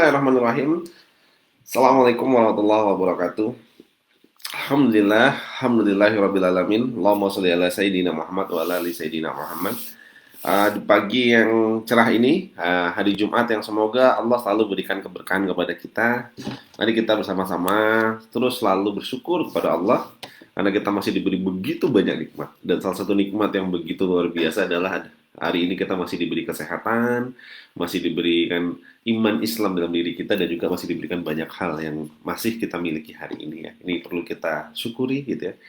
Bismillahirrahmanirrahim. Assalamualaikum warahmatullahi wabarakatuh. Alhamdulillahirabbil alamin. Allahumma shalli ala sayyidina Muhammad wa ala ali sayyidina Muhammad. Di pagi yang cerah ini, hari Jumat yang semoga Allah selalu berikan keberkahan kepada kita. Mari kita bersama-sama terus selalu bersyukur kepada Allah karena kita masih diberi begitu banyak nikmat. Dan salah satu nikmat yang begitu luar biasa adalah hari ini kita masih diberi kesehatan, masih diberikan iman Islam dalam diri kita, dan juga masih diberikan banyak hal yang masih kita miliki hari ini ya. Ini perlu kita syukuri gitu ya.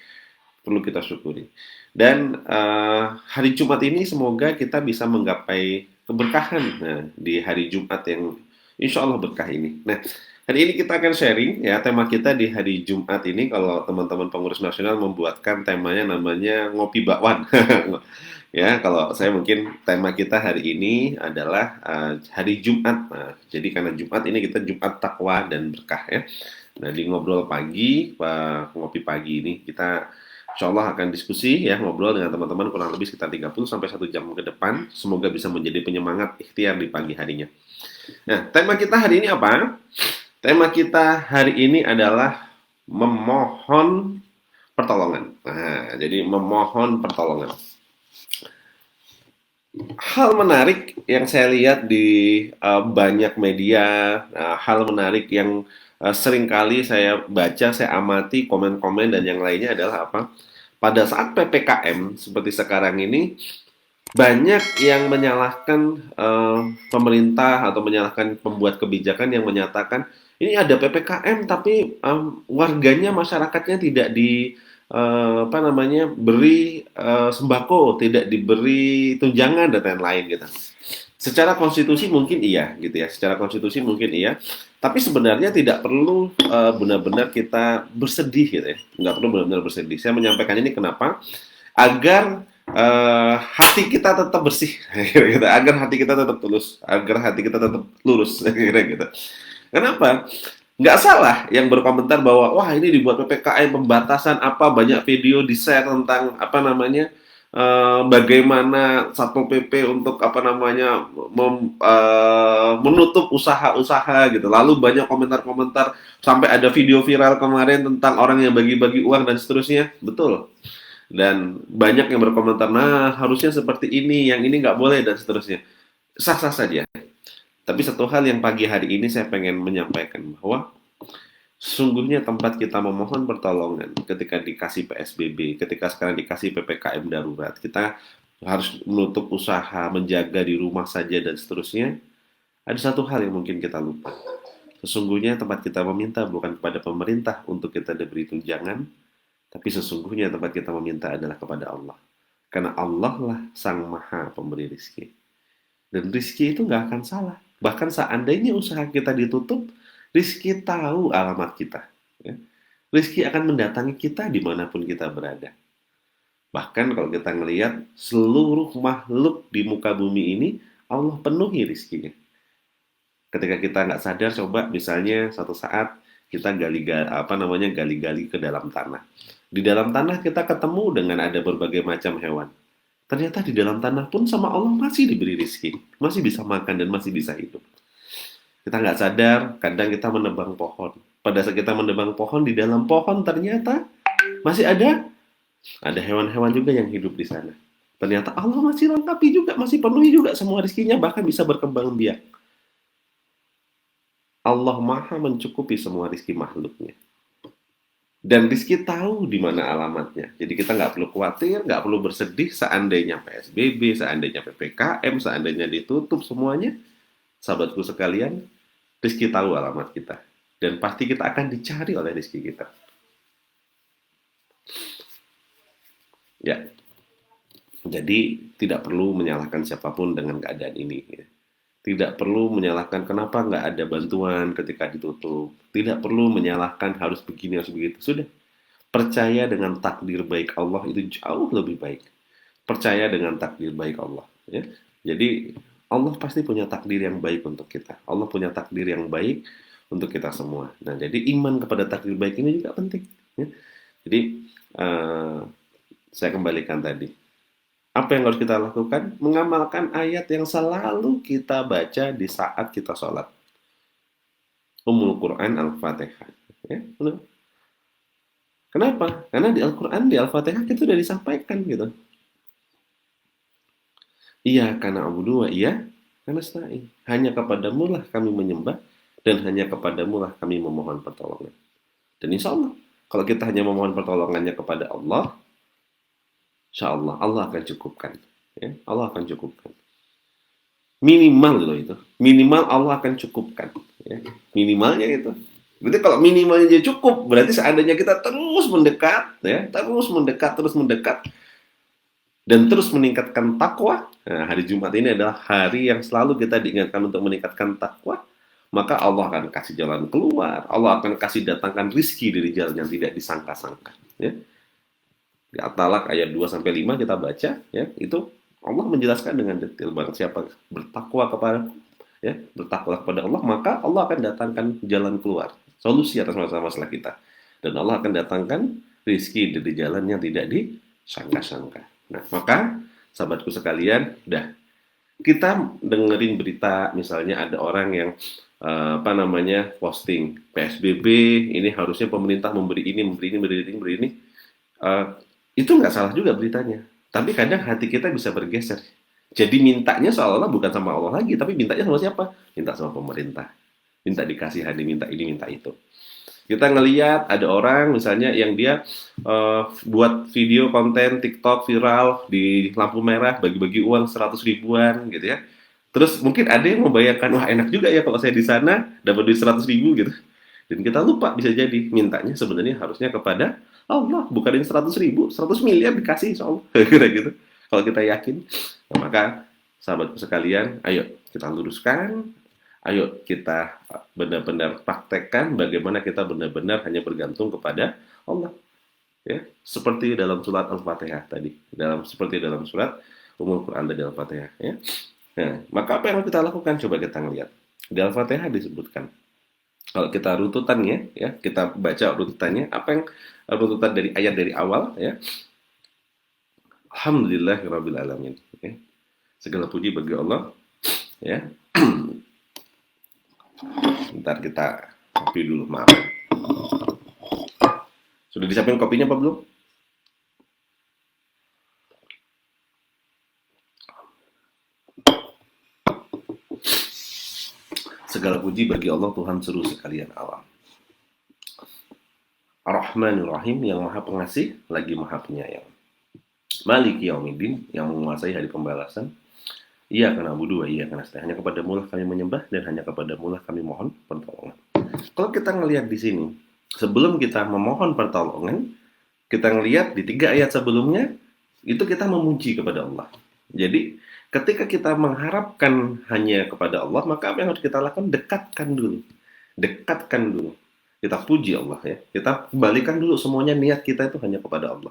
Perlu kita syukuri. Dan hari Jumat ini semoga kita bisa menggapai keberkahan di hari Jumat yang insya Allah berkah ini. Nah, hari ini kita akan sharing ya, tema kita di hari Jumat ini, kalau teman-teman pengurus nasional membuatkan temanya namanya ngopi bakwan. Ya, kalau saya mungkin tema kita hari ini adalah hari Jumat. Nah, jadi karena Jumat ini kita Jumat takwa dan berkah ya. Nah, di ngobrol pagi, ngopi pagi ini kita insya Allah akan diskusi ya, ngobrol dengan teman-teman kurang lebih sekitar 30 sampai 1 jam ke depan. Semoga bisa menjadi penyemangat ikhtiar di pagi harinya. Nah, tema kita hari ini apa? Tema kita hari ini adalah memohon pertolongan. Nah, jadi memohon pertolongan. Hal menarik yang saya lihat di banyak media, hal menarik yang seringkali saya baca, saya amati komen-komen dan yang lainnya adalah apa? Pada saat PPKM seperti sekarang ini, banyak yang menyalahkan pemerintah atau menyalahkan pembuat kebijakan yang menyatakan ini ada PPKM tapi warganya, masyarakatnya tidak di beri sembako, tidak diberi tunjangan dan lain-lain gitu. Secara konstitusi mungkin iya gitu ya, secara konstitusi mungkin iya, tapi sebenarnya tidak perlu benar-benar kita bersedih gitu ya, nggak perlu benar-benar bersedih. Saya menyampaikan ini kenapa? Agar hati kita tetap bersih, gitu. Agar hati kita tetap tulus, agar hati kita tetap lurus, kira gitu. Kenapa? Nggak salah yang berkomentar bahwa wah ini dibuat PPKM pembatasan apa, banyak video di share tentang bagaimana Satpol PP untuk menutup usaha-usaha gitu. Lalu banyak komentar-komentar, sampai ada video viral kemarin tentang orang yang bagi-bagi uang dan seterusnya. Betul. Dan banyak yang berkomentar, nah harusnya seperti ini, yang ini nggak boleh dan seterusnya. Sah-sah saja. Tapi satu hal yang pagi hari ini saya pengen menyampaikan bahwa sesungguhnya tempat kita memohon pertolongan ketika dikasih PSBB, ketika sekarang dikasih PPKM darurat, kita harus menutup usaha, menjaga di rumah saja dan seterusnya. Ada satu hal yang mungkin kita lupa. Sesungguhnya tempat kita meminta bukan kepada pemerintah untuk kita diberi tunjangan, tapi sesungguhnya tempat kita meminta adalah kepada Allah. Karena Allah lah sang maha pemberi rizki. Dan rizki itu nggak akan salah. Bahkan seandainya usaha kita ditutup, rizki tahu alamat kita. Ya. Rizki akan mendatangi kita dimanapun kita berada. Bahkan kalau kita ngelihat seluruh makhluk di muka bumi ini, Allah penuhi rizkinya. Ketika kita nggak sadar, coba misalnya satu saat kita gali-gali ke dalam tanah. Di dalam tanah kita ketemu dengan ada berbagai macam hewan. Ternyata di dalam tanah pun sama Allah masih diberi rizki, masih bisa makan dan masih bisa hidup. Kita nggak sadar, kadang kita menebang pohon. Pada saat kita menebang pohon, di dalam pohon ternyata masih ada hewan-hewan juga yang hidup di sana. Ternyata Allah masih lengkapi juga, masih penuhi juga semua rizkinya, bahkan bisa berkembang biak. Allah maha mencukupi semua rizki makhluknya. Dan rizki tahu di mana alamatnya. Jadi kita nggak perlu khawatir, nggak perlu bersedih seandainya PSBB, seandainya PPKM, seandainya ditutup semuanya. Sahabatku sekalian, rizki tahu alamat kita. Dan pasti kita akan dicari oleh rizki kita. Ya, jadi tidak perlu menyalahkan siapapun dengan keadaan ini. Ya. Tidak perlu menyalahkan kenapa nggak ada bantuan ketika ditutup. Tidak perlu menyalahkan harus begini, harus begitu. Sudah. Percaya dengan takdir baik Allah itu jauh lebih baik. Percaya dengan takdir baik Allah. Ya. Jadi Allah pasti punya takdir yang baik untuk kita. Allah punya takdir yang baik untuk kita semua. Nah, jadi iman kepada takdir baik ini juga penting. Ya. Jadi saya kembalikan tadi. Apa yang harus kita lakukan? Mengamalkan ayat yang selalu kita baca di saat kita sholat. Ummul Quran Al-Fatihah. Ya, benar. Kenapa? Karena di Al-Quran, di Al-Fatihah itu sudah disampaikan gitu. Iya karena abudu wa iya karena nasta'in. Hanya kepadamu lah kami menyembah dan hanya kepadamu lah kami memohon pertolongan. Dan insya Allah, kalau kita hanya memohon pertolongannya kepada Allah, insya Allah Allah akan cukupkan. Ya, Allah akan cukupkan. Minimal loh itu. Minimal Allah akan cukupkan. Ya. Minimalnya itu. Berarti kalau minimalnya dia cukup, berarti seandainya kita terus mendekat, ya, terus mendekat, dan terus meningkatkan takwa. Nah, hari Jumat ini adalah hari yang selalu kita diingatkan untuk meningkatkan takwa. Maka Allah akan kasih jalan keluar. Allah akan kasih datangkan rizki dari jalan yang tidak disangka-sangka. Ya. Di At-Talaq ayat 2 sampai 5 kita baca, ya, itu Allah menjelaskan dengan detail banget siapa bertakwa kepada, ya, bertakwa kepada Allah, maka Allah akan datangkan jalan keluar, solusi atas masalah-masalah kita. Dan Allah akan datangkan rizki dari jalan yang tidak disangka-sangka. Nah, maka sahabatku sekalian, kita dengerin berita misalnya ada orang yang posting PSBB ini harusnya pemerintah memberi ini, memberi ini. Eh, itu nggak salah juga beritanya. Tapi kadang hati kita bisa bergeser. Jadi mintanya seolah-olah bukan sama Allah lagi, tapi mintanya sama siapa? Minta sama pemerintah. Minta dikasihani, minta ini, minta itu. Kita ngeliat ada orang misalnya yang dia buat video konten TikTok viral di lampu merah bagi-bagi uang 100 ribuan gitu ya. Terus mungkin ada yang membayangkan wah enak juga ya kalau saya di sana dapat duit 100 ribu gitu. Dan kita lupa bisa jadi mintanya sebenarnya harusnya kepada Allah bukan yang 100 ribu, 100 miliar dikasih insya Allah. Kira gitu. Kalau kita yakin, nah, maka sahabatku sekalian, ayo kita luruskan. Ayo kita benar-benar praktekkan bagaimana kita benar-benar hanya bergantung kepada Allah. Ya, seperti dalam surat Al-Fatihah tadi, seperti dalam surat Ummul Quran tadi Al-Fatihah. Ya. Nah, maka apa yang kita lakukan? Coba kita lihat. Di Al-Fatihah disebutkan. Kalau kita rututannya, ya, kita baca rututannya. Apa yang rututan dari ayat dari awal? Ya. Alhamdulillahirabbil alamin. Ya. Segala puji bagi Allah. Ya. Ntar kita kopi dulu, maaf. Sudah disiapin kopinya apa belum? Segala puji bagi Allah Tuhan seluruh sekalian alam. Ar-Rahmanir Rahim yang maha pengasih lagi maha penyayang. Maliki Yaumiddin yang menguasai hari pembalasan. Iya karena budu, iya karena hanya kepadamu lah kami menyembah dan hanya kepadamu lah kami mohon pertolongan. Kalau kita ngelihat di sini, sebelum kita memohon pertolongan, kita ngelihat di 3 ayat sebelumnya itu kita memuji kepada Allah. Jadi ketika kita mengharapkan hanya kepada Allah, maka apa yang harus kita lakukan? Dekatkan dulu. Dekatkan dulu. Kita puji Allah ya. Kita kembalikan dulu semuanya niat kita itu hanya kepada Allah.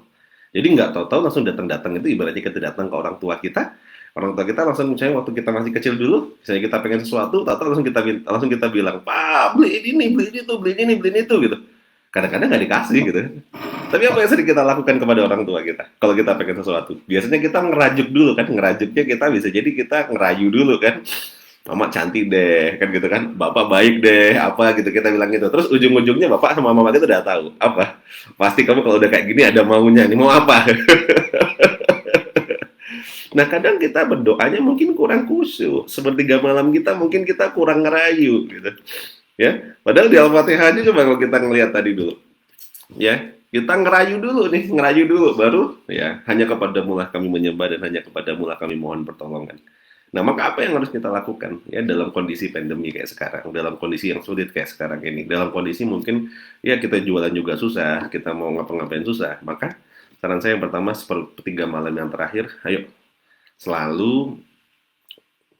Jadi nggak tahu-tahu langsung datang-datang itu ibaratnya kita datang ke orang tua kita. Orang tua kita langsung misalnya waktu kita masih kecil dulu, misalnya kita pengen sesuatu, tahu-tahu langsung kita bilang, "Pak, beli ini, beli itu, beli ini, beli itu," gitu. Kadang-kadang nggak dikasih gitu. Tapi apa yang sering kita lakukan kepada orang tua kita kalau kita pengen sesuatu? Biasanya kita ngerajuk dulu kan, ngerajuknya kita bisa jadi kita ngerayu dulu kan. Mama cantik deh, kan gitu kan. Bapak baik deh, apa gitu kita bilang gitu. Terus ujung-ujungnya bapak sama mama kita udah tahu apa. Pasti kamu kalau udah kayak gini ada maunya nih, mau apa? Nah kadang kita berdoanya mungkin kurang khusyuk. Sepertiga malam kita mungkin kita kurang ngerayu gitu. Ya, padahal di Al-Fatihah aja coba kalau kita ngelihat tadi dulu. Ya, kita ngerayu dulu nih, ngerayu dulu baru ya hanya kepadamu lah kami menyembah dan hanya kepadamu lah kami mohon pertolongan. Nah, maka apa yang harus kita lakukan ya dalam kondisi pandemi kayak sekarang, dalam kondisi yang sulit kayak sekarang ini, dalam kondisi mungkin ya kita jualan juga susah, kita mau ngapa-ngapain susah. Maka saran saya yang pertama sepertiga malam yang terakhir, ayo selalu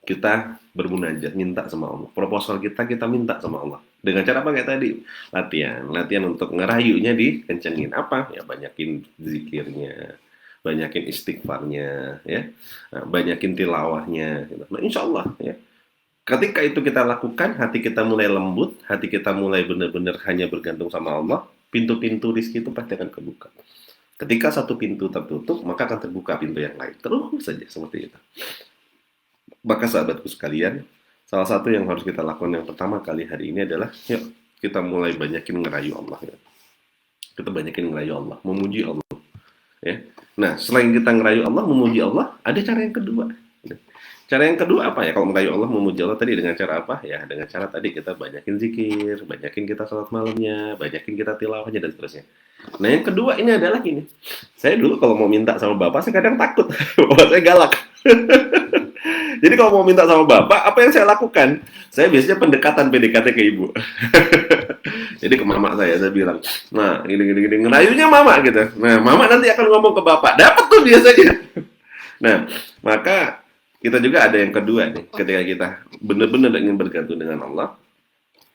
kita bermunajat, minta sama Allah. Proposal kita minta sama Allah. Dengan cara apa kayak tadi? Latihan untuk ngerayunya dikencengin. Apa? Ya banyakin zikirnya, banyakin istighfarnya, ya, banyakin tilawahnya. Gitu. Nah, insya Allah, ya. Ketika itu kita lakukan, hati kita mulai lembut, hati kita mulai benar-benar hanya bergantung sama Allah, pintu-pintu rizki itu pasti akan kebuka. Ketika satu pintu tertutup, maka akan terbuka pintu yang lain. Terus saja seperti itu. Maka sahabatku sekalian, Salah satu yang harus kita lakukan yang pertama kali hari ini adalah, yuk kita mulai banyakin ngerayu Allah ya. Kita banyakin ngerayu Allah, memuji Allah ya. Nah, selain kita ngerayu Allah, memuji Allah, ada cara yang kedua. Cara yang kedua apa ya? Kalau merayu Allah, memuji Allah tadi dengan cara apa? Ya, dengan cara tadi kita banyakin zikir, banyakin kita sholat malamnya, banyakin kita tilawahnya dan seterusnya. Nah, yang kedua ini adalah gini. Saya dulu kalau mau minta sama bapak, saya kadang takut. Bapak saya galak. Jadi kalau mau minta sama bapak, apa yang saya lakukan? Saya biasanya pendekatan PDKT ke ibu. Jadi ke mama saya bilang, nah gini, ngerayunya mama gitu. Nah, mama nanti akan ngomong ke bapak. Dapat tuh biasanya. Nah, maka kita juga ada yang kedua nih. Ketika kita benar-benar ingin bergantung dengan Allah,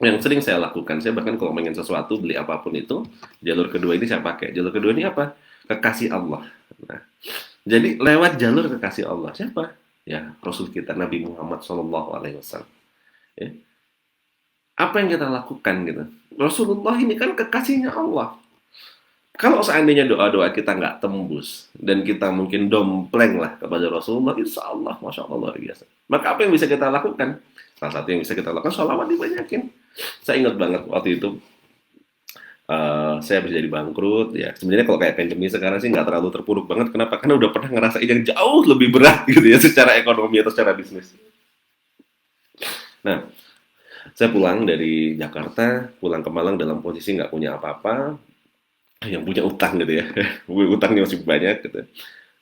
yang sering saya lakukan, saya bahkan kalau ingin sesuatu, beli apapun itu, jalur kedua ini saya pakai. Jalur kedua ini apa? Kekasih Allah. Nah, jadi lewat jalur kekasih Allah. Siapa? Ya, Rasul kita Nabi Muhammad SAW. Ya. Apa yang kita lakukan gitu? Rasulullah ini kan kekasihnya Allah. Kalau seandainya doa-doa kita nggak tembus dan kita mungkin dompleng lah kepada Rasulullah, insya Allah, masya Allah luar biasa. Maka apa yang bisa kita lakukan? Salah satu yang bisa kita lakukan, sholawat dibanyakin. Saya ingat banget waktu itu saya bisa jadi bangkrut ya. Sebenarnya kalau kayak pandemi sekarang sih nggak terlalu terpuruk banget. Kenapa? Karena udah pernah ngerasain yang jauh lebih berat gitu ya secara ekonomi atau secara bisnis. Nah, saya pulang dari Jakarta, pulang ke Malang dalam posisi nggak punya apa-apa, yang punya utang gitu ya, utangnya masih banyak gitu.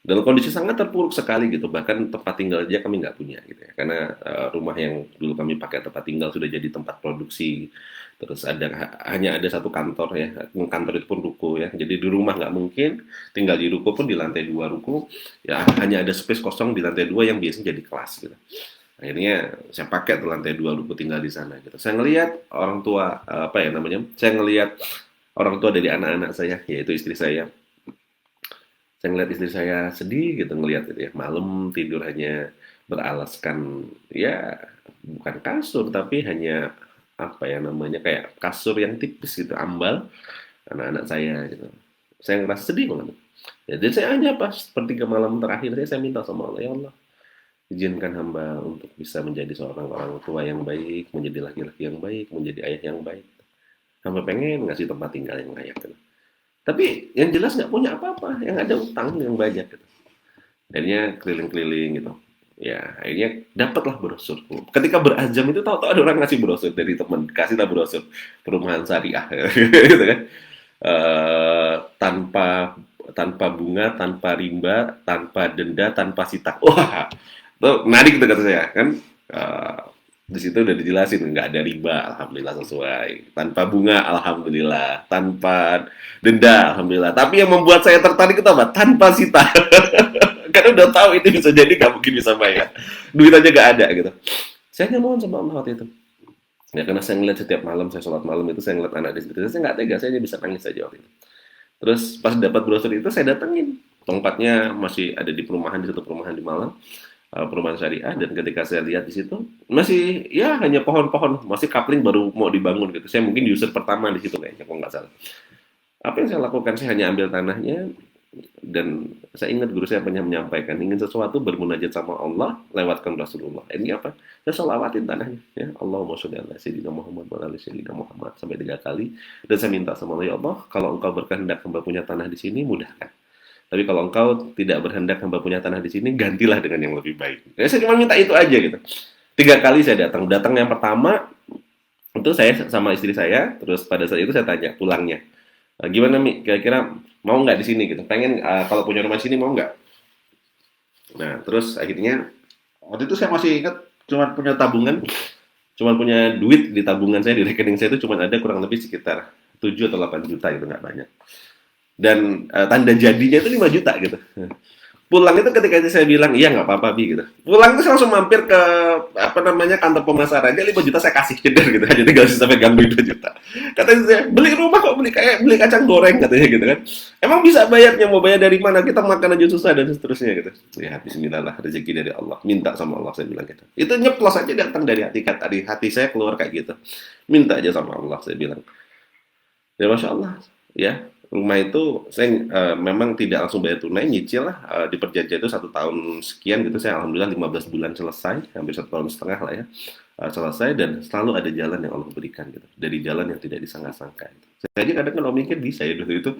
Dalam kondisi sangat terpuruk sekali gitu, bahkan tempat tinggal aja kami nggak punya gitu ya, karena rumah yang dulu kami pakai tempat tinggal sudah jadi tempat produksi. Terus hanya ada satu kantor ya, kantor itu pun ruko ya, jadi di rumah nggak mungkin, tinggal di ruko pun di lantai 2 ruko, ya hanya ada space kosong di lantai 2 yang biasanya jadi kelas gitu. Akhirnya saya pakai tuh lantai 2 ruko tinggal di sana gitu. Saya ngelihat orang tua apa ya namanya? Saya ngelihat orang tua dari anak-anak saya, yaitu istri saya. Saya ngelihat istri saya sedih gitu ngelihat itu ya, malam tidur hanya beralaskan ya bukan kasur tapi hanya apa ya namanya kayak kasur yang tipis gitu, ambal anak-anak saya gitu. Saya ngerasa sedih banget. Ya, jadi saya hanya pas sepertiga malam terakhir saya minta sama Allah, ya Allah, izinkan hamba untuk bisa menjadi seorang orang tua yang baik, menjadi laki-laki yang baik, menjadi ayah yang baik. Hamba pengen ngasih tempat tinggal yang layak gitu. Tapi yang jelas nggak punya apa-apa, yang ada utang yang banyak gitu. Akhirnya keliling-keliling gitu. Ya, akhirnya dapatlah brosur. Ketika berazam itu tahu-tahu ada orang ngasih brosur dari teman, kasihlah brosur perumahan syariah gitu kan. Tanpa tanpa bunga, tanpa rimba, tanpa denda, tanpa sita. Wah, itu menarik gitu kata saya kan. Eh, di situ udah dijelasin nggak ada riba, alhamdulillah sesuai. Tanpa bunga, alhamdulillah. Tanpa denda, alhamdulillah. Tapi yang membuat saya tertarik itu apa? Tanpa sita. Karena udah tahu itu bisa jadi nggak mungkin bisa bayar. Duit aja nggak ada gitu. Saya hanya mohon sama Allah waktu itu. Ya karena saya ngeliat setiap malam saya sholat malam itu saya ngeliat anak di situ. Saya nggak tega, saya hanya bisa nangis saja waktu itu. Terus pas dapat brosur itu saya datengin. Tempatnya masih ada di perumahan di satu perumahan di Malang, perumahan syariah, dan ketika saya lihat di situ masih ya hanya pohon-pohon, masih kapling baru mau dibangun gitu. Saya mungkin user pertama di situ kayaknya kalau nggak salah. Apa yang saya lakukan? Saya hanya ambil tanahnya dan saya ingat guru saya pernah menyampaikan ingin sesuatu bermunajat sama Allah lewatkan Rasulullah. Ini apa? Saya sholawatin tanahnya ya. Allahumma sholli ala sayyidina Muhammad wa ala sayyidina Muhammad sampai 3 kali dan saya minta sama Allah, ya Allah, kalau engkau berkehendak hamba punya tanah di sini mudahkan. Tapi kalau engkau tidak berkehendak hamba punya tanah di sini gantilah dengan yang lebih baik. Ya, saya cuma minta itu aja gitu. 3 kali saya datang. Datang yang pertama itu saya sama istri saya, terus pada saat itu saya tanya pulangnya. Gimana Mi, kira-kira mau nggak di sini gitu? Pengen kalau punya rumah di sini mau nggak? Nah, terus akhirnya waktu itu saya masih ingat cuma punya tabungan, cuma punya duit di tabungan saya di rekening saya itu cuma ada kurang lebih sekitar 7 atau 8 juta gitu, nggak banyak. Dan tanda jadinya itu 5 juta gitu. Pulang itu ketika itu saya bilang, iya nggak apa-apa Bi gitu. Pulang itu saya langsung mampir ke apa namanya kantor pemasaran aja 5 juta saya kasih ceder gitu. Jadi nggak usah sampai ganggu 2 juta. Katanya saya beli rumah kok beli kayak beli kacang goreng katanya gitu kan. Emang bisa bayarnya, mau bayar dari mana? Kita makan aja susah dan seterusnya gitu. Ya bismillah lah, rezeki dari Allah. Minta sama Allah saya bilang gitu. Itu nyeplos aja datang dari hati saya keluar kayak gitu. Minta aja sama Allah saya bilang. Ya masya Allah ya. Rumah itu saya memang tidak langsung bayar tunai, nyicil lah, di perjanjian itu 1 tahun sekian gitu, saya alhamdulillah 15 bulan selesai, hampir 1,5 tahun lah ya. selesai dan selalu ada jalan yang Allah berikan gitu. Dari jalan yang tidak disangka-sangka gitu. Saya aja kadang kalau mikir bisa ya dulu itu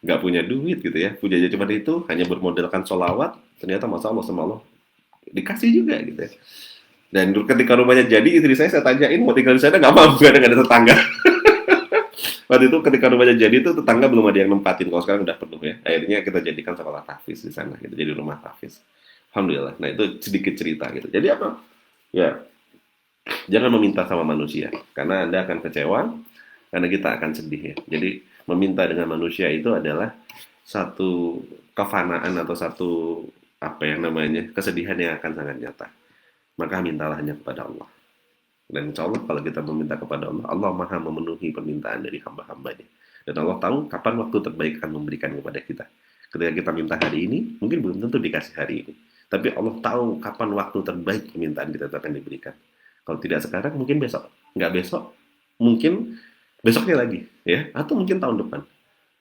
nggak punya duit gitu ya. Punya cuma itu hanya bermodalkan sholawat, ternyata Masya Allah sama Allah dikasih juga gitu ya. Dan ketika rumahnya jadi, istri saya tanyain mau tinggal di sana nggak mau, nggak ada tetangga. Waktu itu ketika rumahnya jadi itu tetangga belum ada yang nempatin, kalau sekarang udah penuh ya. Akhirnya kita jadikan sekolah tahfiz di sana gitu, jadi rumah tahfiz. Alhamdulillah. Nah itu sedikit cerita gitu. Jadi apa? Ya jangan meminta sama manusia karena Anda akan kecewa, karena kita akan sedih ya. Jadi meminta dengan manusia itu adalah satu kefanaan atau satu apa yang namanya kesedihan yang akan sangat nyata. Maka mintalah hanya kepada Allah. Dan insya Allah kalau kita meminta kepada Allah, Allah maha memenuhi permintaan dari hamba-hambanya. Dan Allah tahu kapan waktu terbaik akan memberikan kepada kita. Ketika kita minta hari ini, mungkin belum tentu dikasih hari ini. Tapi Allah tahu kapan waktu terbaik permintaan kita akan diberikan. Kalau tidak sekarang, mungkin besok. Nggak besok, mungkin besoknya lagi. Ya, atau mungkin tahun depan.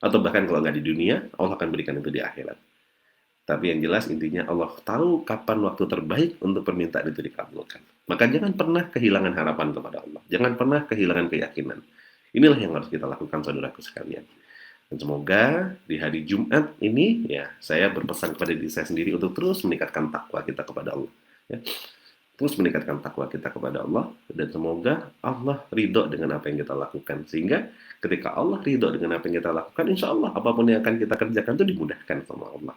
Atau bahkan kalau nggak di dunia, Allah akan berikan itu di akhirat. Tapi yang jelas intinya Allah tahu kapan waktu terbaik untuk permintaan itu dikabulkan. Maka jangan pernah kehilangan harapan kepada Allah. Jangan pernah kehilangan keyakinan. Inilah yang harus kita lakukan saudaraku sekalian. Dan semoga di hari Jumat ini ya saya berpesan kepada diri saya sendiri untuk terus meningkatkan takwa kita kepada Allah. Ya. Terus meningkatkan takwa kita kepada Allah dan semoga Allah ridho dengan apa yang kita lakukan. Sehingga ketika Allah ridho dengan apa yang kita lakukan, insya Allah apapun yang akan kita kerjakan itu dimudahkan sama Allah.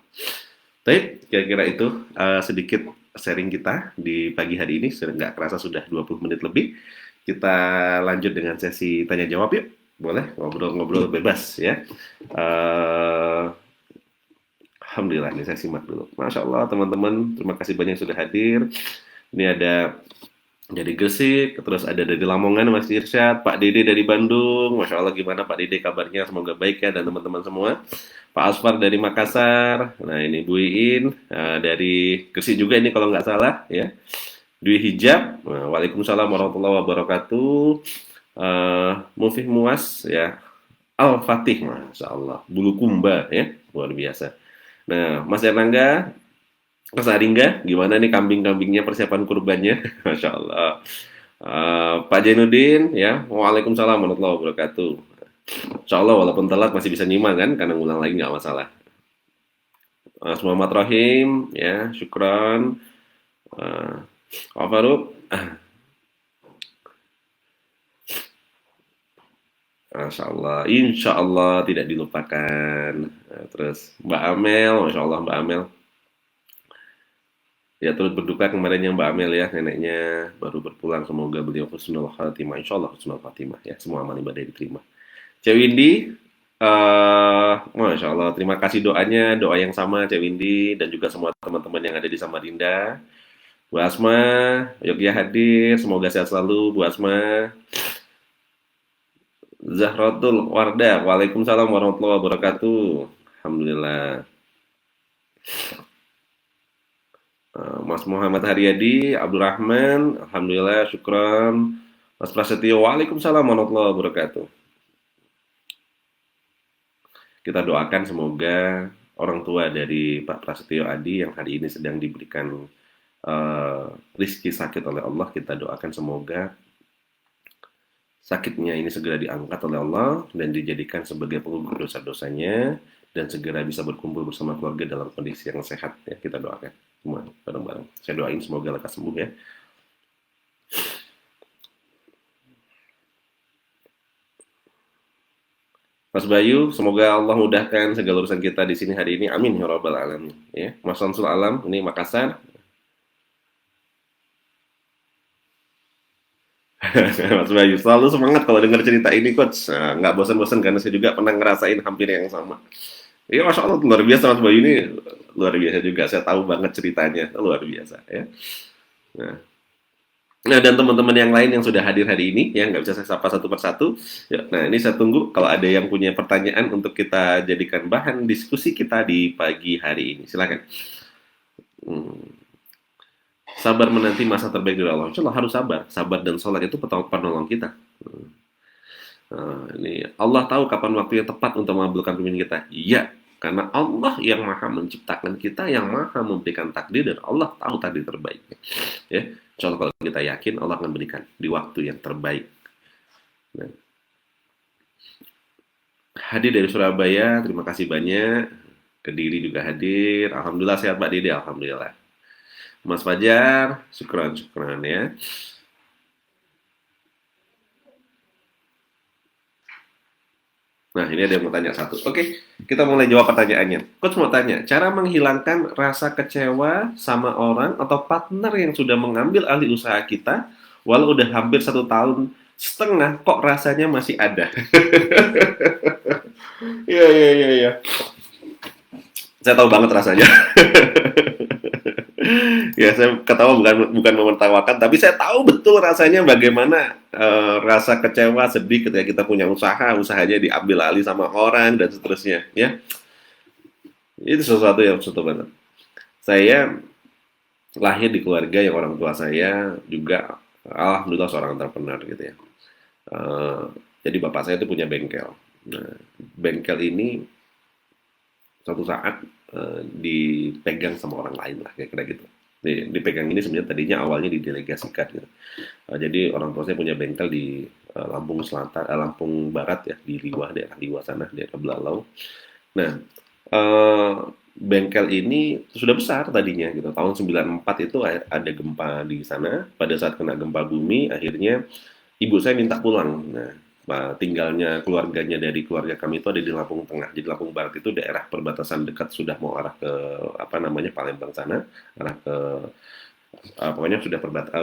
Baik, kira-kira itu sedikit sharing kita di pagi hari ini. Sudah nggak kerasa sudah 20 menit lebih. Kita lanjut dengan sesi tanya jawab yuk. Boleh ngobrol-ngobrol bebas ya. Alhamdulillah, ini saya simak dulu. Masya Allah teman-teman, terima kasih banyak sudah hadir. Ini ada dari Gresik, terus ada dari Lamongan Mas Irsyad, Pak Dede dari Bandung. Masya Allah gimana Pak Dede kabarnya? Semoga baik ya dan teman-teman semua. Pak Asfar dari Makassar, nah ini Bu Iin dari Gresik juga ini kalau nggak salah ya. Dwi Hijab, nah, Waalaikumsalam warahmatullahi wabarakatuh. Mufih Muas ya, Al Fatih, Masya Allah, Bulukumba ya, luar biasa. Nah Mas Erlangga, Kesaringga, gimana nih kambing-kambingnya persiapan kurbannya? Masya Allah. Pak Jainuddin ya, Waalaikumsalam warahmatullahi wabarakatuh. Insya Allah walaupun telat masih bisa nyimak kan, karena ngulang lagi nggak masalah. Mas Muhammad Rahim, ya, syukran. Pak Faruk, Masya Allah, Insya Allah tidak dilupakan. Nah, terus Mbak Amel, Masya Allah Mbak Amel. Ya turut berduka kemarin yang Mbak Amel ya, neneknya baru berpulang. Semoga beliau husnul khatimah, Insya Allah husnul khatimah ya, semua amal ibadah diterima. Cek Windy, Masya Allah, terima kasih doanya, doa yang sama Cek Windy dan juga semua teman-teman yang ada di Samarinda. Bu Asma, Yogya hadir, semoga sehat selalu Bu Asma. Zahratul Wardah, Waalaikumsalam warahmatullahi wabarakatuh. Alhamdulillah. Mas Muhammad Haryadi, Abdurrahman, Alhamdulillah, syukran. Mas Prasetyo, Waalaikumsalam warahmatullahi wabarakatuh. Kita doakan semoga orang tua dari Pak Prasetyo Adi yang hari ini sedang diberikan rizki sakit oleh Allah, kita doakan semoga sakitnya ini segera diangkat oleh Allah dan dijadikan sebagai penggugur dosa-dosanya dan segera bisa berkumpul bersama keluarga dalam kondisi yang sehat ya, kita doakan semua bareng-bareng. Saya doain semoga lekas sembuh ya. Mas Bayu, semoga Allah mudahkan segala urusan kita di sini hari ini. Amin ya rabbal alamin. Ya, Mas Samsul Alam, ini Makassar. Mas Bayu selalu semangat kalau dengar cerita ini coach. Nah, nggak bosan-bosan karena saya juga pernah ngerasain hampir yang sama. Iya Masya Allah luar biasa Mas Bayu ini luar biasa juga. Saya tahu banget ceritanya luar biasa ya. Nah, nah dan teman-teman yang lain yang sudah hadir hari ini ya nggak bisa saya sapa satu persatu. Ya, nah ini saya tunggu kalau ada yang punya pertanyaan untuk kita jadikan bahan diskusi kita di pagi hari ini. Silakan. Sabar menanti masa terbaik dari Allah. Insya Allah harus sabar. Sabar dan sholat itu penolong kita. Ini Allah tahu kapan waktu yang tepat untuk mengabulkan permintaan kita. Iya. Karena Allah yang maha menciptakan kita, yang maha memberikan takdir, dan Allah tahu takdir terbaiknya. Ya, insya Allah kalau kita yakin Allah akan berikan di waktu yang terbaik. Nah, hadir dari Surabaya, terima kasih banyak. Kediri juga hadir. Alhamdulillah sehat Pak Dede, Alhamdulillah. Mas Fajar, syukran, syukran ya. Nah, ini ada yang mau tanya satu. Oke, kita mulai jawab pertanyaannya. Coach mau tanya, cara menghilangkan rasa kecewa sama orang atau partner yang sudah mengambil alih usaha kita, walau udah hampir 1 tahun setengah, kok rasanya masih ada? Iya, iya, iya, iya. Saya tahu banget rasanya. Ya, saya ketawa bukan menertawakan, tapi saya tahu betul rasanya bagaimana rasa kecewa, sedih ketika kita punya usaha, usahanya diambil alih sama orang dan seterusnya. Ya, itu sesuatu yang betul banget. Saya lahir di keluarga yang orang tua saya juga alhamdulillah seorang entrepreneur gitu ya. Eh, jadi bapak saya itu punya bengkel. Nah, bengkel ini suatu saat dipegang sama orang lain lah kayak kira gitu. Dipegang ini sebenarnya tadinya awalnya didelegasikan gitu. Jadi orang tua saya punya bengkel di Lampung Selatan, Lampung Barat ya, di Liwah, daerah Liwah sana, daerah Belalau. Nah, eh, bengkel ini sudah besar tadinya gitu. Tahun 94 itu ada gempa di sana. Pada saat kena gempa bumi, akhirnya ibu saya minta pulang. Nah, tinggalnya keluarganya dari keluarga kami itu ada di Lampung Tengah. Jadi Lampung Barat itu daerah perbatasan dekat sudah mau arah ke apa namanya Palembang sana, arah ke pokoknya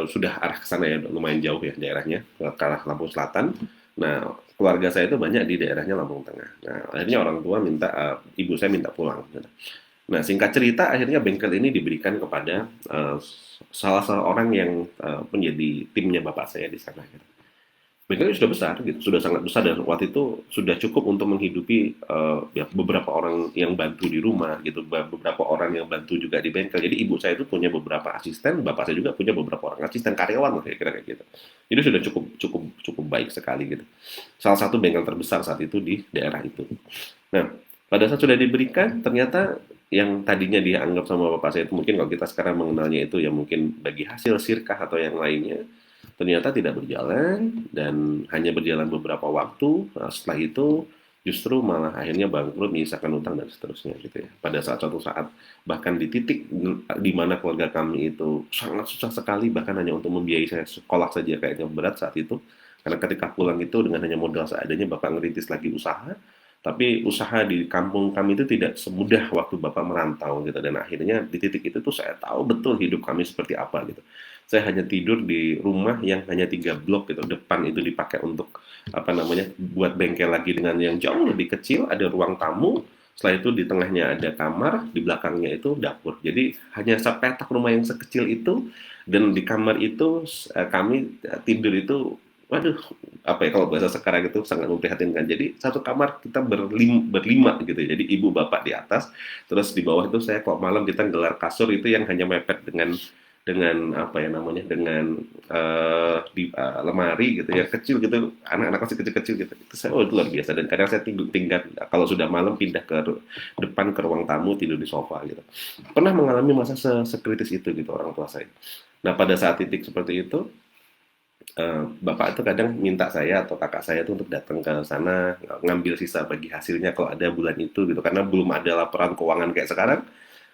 sudah arah ke sana ya, lumayan jauh ya daerahnya ke arah Lampung Selatan. Nah, keluarga saya itu banyak di daerahnya Lampung Tengah. Nah, akhirnya orang tua minta ibu saya minta pulang. Nah, singkat cerita, akhirnya bengkel ini diberikan kepada salah seorang yang menjadi timnya bapak saya di sana. Gitu. Bengkelnya sudah besar, gitu, sudah sangat besar dan waktu itu sudah cukup untuk menghidupi ya, beberapa orang yang bantu di rumah, gitu, beberapa orang yang bantu juga di bengkel. Jadi ibu saya itu punya beberapa asisten, bapak saya juga punya beberapa orang asisten karyawan lah kira-kira kayak gitu. Jadi sudah cukup cukup cukup baik sekali gitu. Salah satu bengkel terbesar saat itu di daerah itu. Nah, pada saat sudah diberikan, ternyata yang tadinya dianggap sama bapak saya itu mungkin kalau kita sekarang mengenalnya itu ya mungkin bagi hasil sirkah atau yang lainnya, ternyata tidak berjalan dan hanya berjalan beberapa waktu. Nah, setelah itu justru malah akhirnya bangkrut, menyisakan utang dan seterusnya gitu ya. Pada suatu saat bahkan di titik di mana keluarga kami itu sangat susah sekali bahkan hanya untuk membiayai saya sekolah saja kayaknya berat saat itu. Karena ketika pulang itu dengan hanya modal seadanya bapak ngerintis lagi usaha, tapi usaha di kampung kami itu tidak semudah waktu bapak merantau gitu dan akhirnya di titik itu tuh saya tahu betul hidup kami seperti apa gitu. Saya hanya tidur di rumah yang hanya 3 blok gitu, depan itu dipakai untuk apa namanya buat bengkel lagi dengan yang jauh lebih kecil, ada ruang tamu, setelah itu di tengahnya ada kamar, di belakangnya itu dapur. Jadi hanya sepetak rumah yang sekecil itu dan di kamar itu kami tidur itu, waduh, apa ya kalau bahasa sekarang itu sangat memprihatinkan. Jadi satu kamar kita berlima gitu. Jadi ibu bapak di atas, terus di bawah itu saya kalau malam kita gelar kasur itu yang hanya mepet dengan apa ya namanya dengan di lemari gitu ya kecil gitu, anak-anak masih kecil-kecil gitu. Itu saya itu luar biasa dan kadang saya tinggal kalau sudah malam pindah ke depan ke ruang tamu tidur di sofa gitu. Pernah mengalami masa sekritis itu gitu orang tua saya. Nah, pada saat titik seperti itu bapak itu kadang minta saya atau kakak saya tuh untuk datang ke sana ngambil sisa bagi hasilnya kalau ada bulan itu gitu karena belum ada laporan keuangan kayak sekarang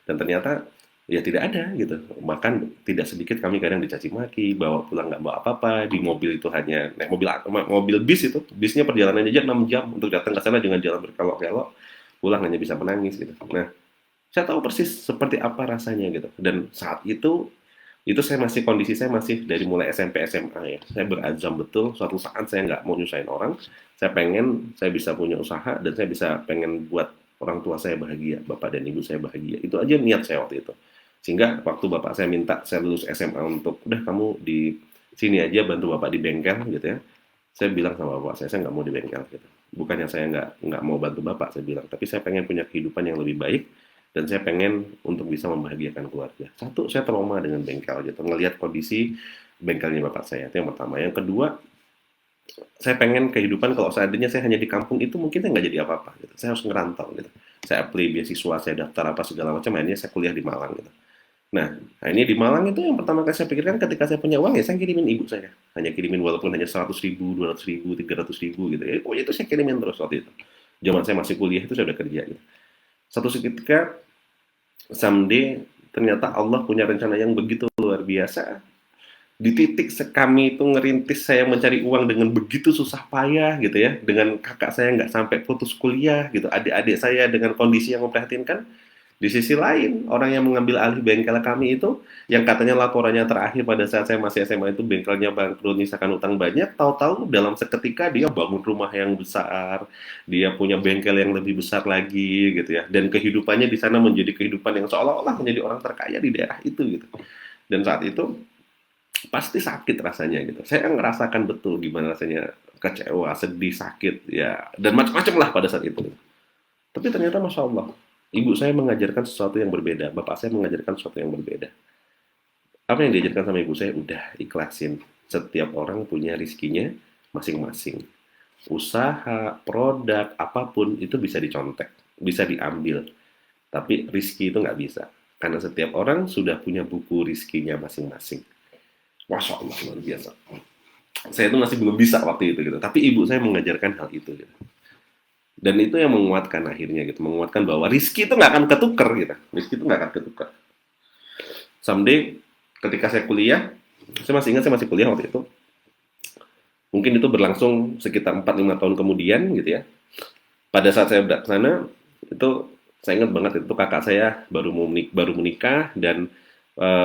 dan ternyata ya tidak ada gitu bahkan tidak sedikit kami kadang dicaci maki bawa pulang nggak bawa apa-apa di mobil itu hanya naik mobil bis itu bisnya perjalanannya aja 6 jam untuk datang ke sana dengan jalan berkelok-kelok pulang hanya bisa menangis gitu. Nah, saya tahu persis seperti apa rasanya gitu dan saat itu kondisi saya masih dari mulai SMP SMA ya. Saya berazam betul suatu saat saya nggak mau nyusahin orang. Saya pengen saya bisa punya usaha dan saya bisa pengen buat orang tua saya bahagia, bapak dan ibu saya bahagia. Itu aja niat saya waktu itu. Sehingga waktu bapak saya minta saya lulus SMA untuk udah kamu di sini aja bantu bapak di bengkel gitu ya. Saya bilang sama bapak saya nggak mau di bengkel gitu. Bukannya saya nggak mau bantu bapak, saya bilang, tapi saya pengen punya kehidupan yang lebih baik dan saya pengen untuk bisa membahagiakan keluarga. Satu, saya trauma dengan bengkel gitu, ngelihat kondisi bengkelnya bapak saya, itu yang pertama. Yang kedua, saya pengen kehidupan kalau seandainya saya hanya di kampung itu mungkin saya nggak jadi apa-apa gitu. Saya harus ngerantau gitu. saya apply beasiswa, saya daftar apa segala macam, akhirnya saya kuliah di Malang gitu. Nah, akhirnya di Malang itu yang pertama kali saya pikirkan ketika saya punya uang ya saya kirimin ibu saya. Hanya kirimin walaupun hanya 100.000, 200.000, 300.000 gitu ya. Pokoknya itu saya kirimin terus waktu itu. Zaman saya masih kuliah itu saya udah kerja gitu. Satu ketika someday ternyata Allah punya rencana yang begitu luar biasa. Di titik kami itu ngerintis saya mencari uang dengan begitu susah payah gitu ya, dengan kakak saya nggak sampai putus kuliah gitu, adik-adik saya dengan kondisi yang memprihatinkan. Di sisi lain, orang yang mengambil alih bengkel kami itu, yang katanya laporannya terakhir pada saat saya masih SMA itu bengkelnya bangkrut, misalkan utang banyak, tahu-tahu dalam seketika dia bangun rumah yang besar, dia punya bengkel yang lebih besar lagi gitu ya, dan kehidupannya di sana menjadi kehidupan yang seolah-olah menjadi orang terkaya di daerah itu gitu. Dan saat itu pasti sakit rasanya gitu. Saya ngerasakan betul gimana rasanya kecewa, sedih, sakit ya, dan macam-macam lah pada saat itu. Tapi ternyata Masya Allah, ibu saya mengajarkan sesuatu yang berbeda, bapak saya mengajarkan sesuatu yang berbeda. Apa yang diajarkan sama ibu saya? Udah ikhlasin. Setiap orang punya rizkinya masing-masing. Usaha, produk, apapun itu bisa dicontek, bisa diambil. Tapi rizki itu nggak bisa. Karena setiap orang sudah punya buku rizkinya masing-masing. Masya Allah, luar biasa. Saya itu masih belum bisa waktu itu gitu. Tapi ibu saya mengajarkan hal itu gitu. Dan itu yang menguatkan akhirnya gitu, menguatkan bahwa rizki itu nggak akan ketukar gitu, rizki itu nggak akan ketukar. Someday ketika saya kuliah, saya masih ingat saya masih kuliah waktu itu, mungkin itu berlangsung sekitar 4-5 tahun kemudian gitu ya. Pada saat saya ke sana itu saya ingat banget itu kakak saya baru menikah dan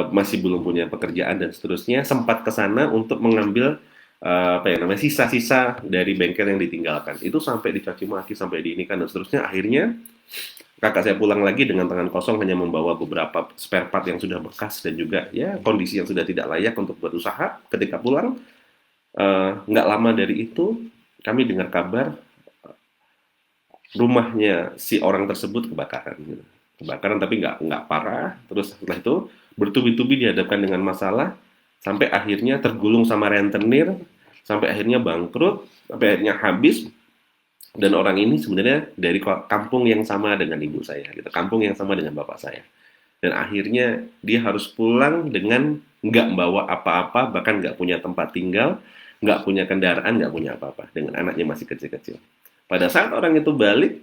masih belum punya pekerjaan dan seterusnya, sempat ke sana untuk mengambil apa ya namanya sisa-sisa dari bengkel yang ditinggalkan. Itu sampai dicaci maki, sampai diinikan dan seterusnya. Akhirnya kakak saya pulang lagi dengan tangan kosong, hanya membawa beberapa spare part yang sudah bekas dan juga ya kondisi yang sudah tidak layak untuk berusaha. Ketika pulang, nggak lama dari itu kami dengar kabar rumahnya si orang tersebut kebakaran gitu. Kebakaran tapi nggak parah. Terus setelah itu bertubi-tubi dihadapkan dengan masalah sampai akhirnya tergulung sama rentenir, sampai akhirnya bangkrut, sampai akhirnya habis. Dan orang ini sebenarnya dari kampung yang sama dengan ibu saya gitu, kampung yang sama dengan bapak saya. Dan akhirnya dia harus pulang dengan nggak bawa apa-apa, bahkan nggak punya tempat tinggal, nggak punya kendaraan, nggak punya apa-apa, dengan anaknya masih kecil-kecil. Pada saat orang itu balik,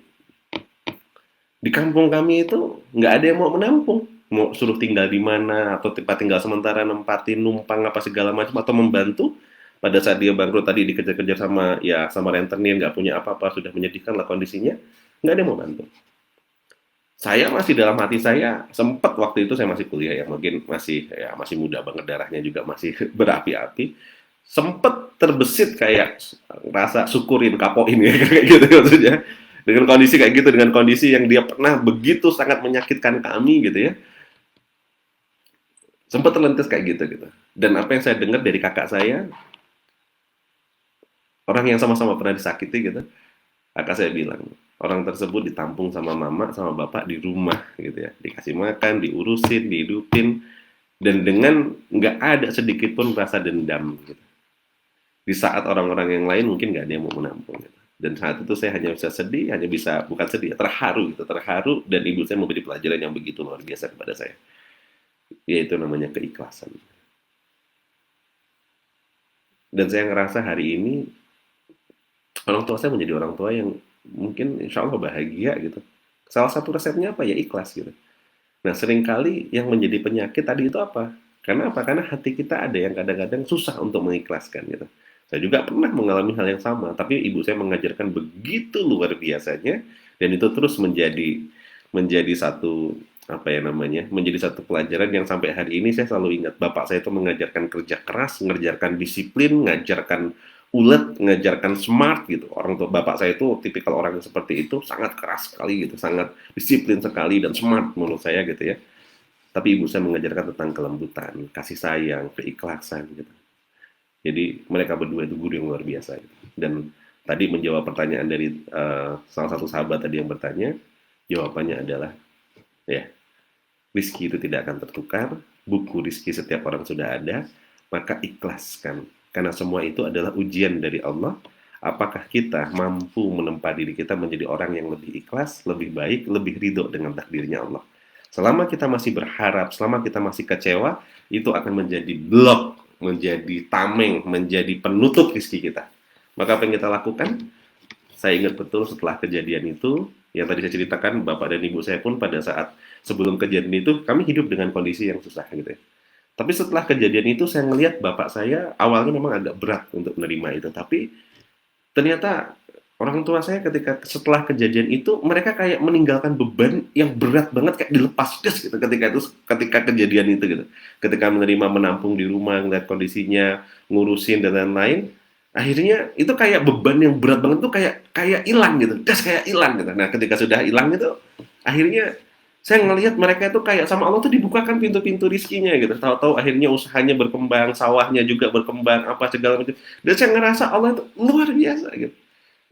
di kampung kami itu nggak ada yang mau menampung. Mau suruh tinggal di mana, atau tempat tinggal sementara, nempatin, numpang, apa segala macam, atau membantu. Pada saat dia bangkrut tadi dikejar-kejar sama ya sama rentenir, nggak punya apa-apa, sudah menyedihkan lah kondisinya, nggak ada yang mau bantu. Saya masih dalam hati saya sempat waktu itu saya masih kuliah ya, mungkin masih muda banget, darahnya juga masih berapi-api, sempet terbesit kayak rasa syukurin kapoin ya kayak gitu maksudnya, dengan kondisi kayak gitu, dengan kondisi yang dia pernah begitu sangat menyakitkan kami gitu ya, sempat terlintas kayak gitu gitu. Dan apa yang saya dengar dari kakak saya, orang yang sama-sama pernah disakiti gitu, kakak saya bilang orang tersebut ditampung sama mama sama bapak di rumah gitu ya, dikasih makan, diurusin, dihidupin, dan dengan nggak ada sedikit pun rasa dendam gitu. Di saat orang-orang yang lain mungkin nggak ada yang mau menampung gitu. Dan saat itu saya hanya bisa sedih, hanya bisa bukan sedih, terharu gitu, terharu, dan ibu saya memberi pelajaran yang begitu luar biasa kepada saya, yaitu namanya keikhlasan. Dan saya ngerasa hari ini orang tua saya menjadi orang tua yang mungkin insya Allah bahagia gitu. Salah satu resepnya apa ya, ikhlas gitu. Nah, seringkali yang menjadi penyakit tadi itu apa? Karena apa? Karena hati kita ada yang kadang-kadang susah untuk mengikhlaskan gitu. Saya juga pernah mengalami hal yang sama, tapi ibu saya mengajarkan begitu luar biasanya, dan itu terus menjadi menjadi satu apa ya namanya, menjadi satu pelajaran yang sampai hari ini saya selalu ingat. Bapak saya itu mengajarkan kerja keras, mengajarkan disiplin, mengajarkan ulet, mengajarkan smart gitu. Orang tua bapak saya itu tipikal orang yang seperti itu, sangat keras sekali gitu, sangat disiplin sekali dan smart menurut saya gitu ya. Tapi ibu saya mengajarkan tentang kelembutan, kasih sayang, keikhlasan gitu. Jadi mereka berdua itu guru yang luar biasa gitu. Dan tadi menjawab pertanyaan dari salah satu sahabat tadi yang bertanya, jawabannya adalah ya, rizki itu tidak akan tertukar, buku rizki setiap orang sudah ada, maka ikhlaskan. Karena semua itu adalah ujian dari Allah. apakah kita mampu menempa diri kita menjadi orang yang lebih ikhlas, lebih baik, lebih ridho dengan takdirnya Allah. Selama kita masih berharap, selama kita masih kecewa, itu akan menjadi blok, menjadi tameng, menjadi penutup rezeki kita. Maka apa yang kita lakukan? Saya ingat betul setelah kejadian itu, yang tadi saya ceritakan, bapak dan ibu saya pun pada saat sebelum kejadian itu, kami hidup dengan kondisi yang susah gitu ya. Tapi setelah kejadian itu, saya melihat bapak saya awalnya memang agak berat untuk menerima itu. Tapi ternyata orang tua saya ketika setelah kejadian itu, mereka kayak meninggalkan beban yang berat banget, kayak dilepas des gitu ketika kejadian itu gitu. Ketika menerima menampung di rumah, ngeliat kondisinya, ngurusin dan lain-lain, akhirnya itu kayak beban yang berat banget tuh kayak kayak hilang gitu, das kayak hilang gitu. Nah, ketika sudah hilang itu, akhirnya saya ngelihat mereka itu kayak sama Allah tuh dibukakan pintu-pintu rizkinya gitu. Tahu-tahu akhirnya usahanya berkembang, sawahnya juga berkembang, apa segala macam. Dan saya ngerasa Allah itu luar biasa gitu.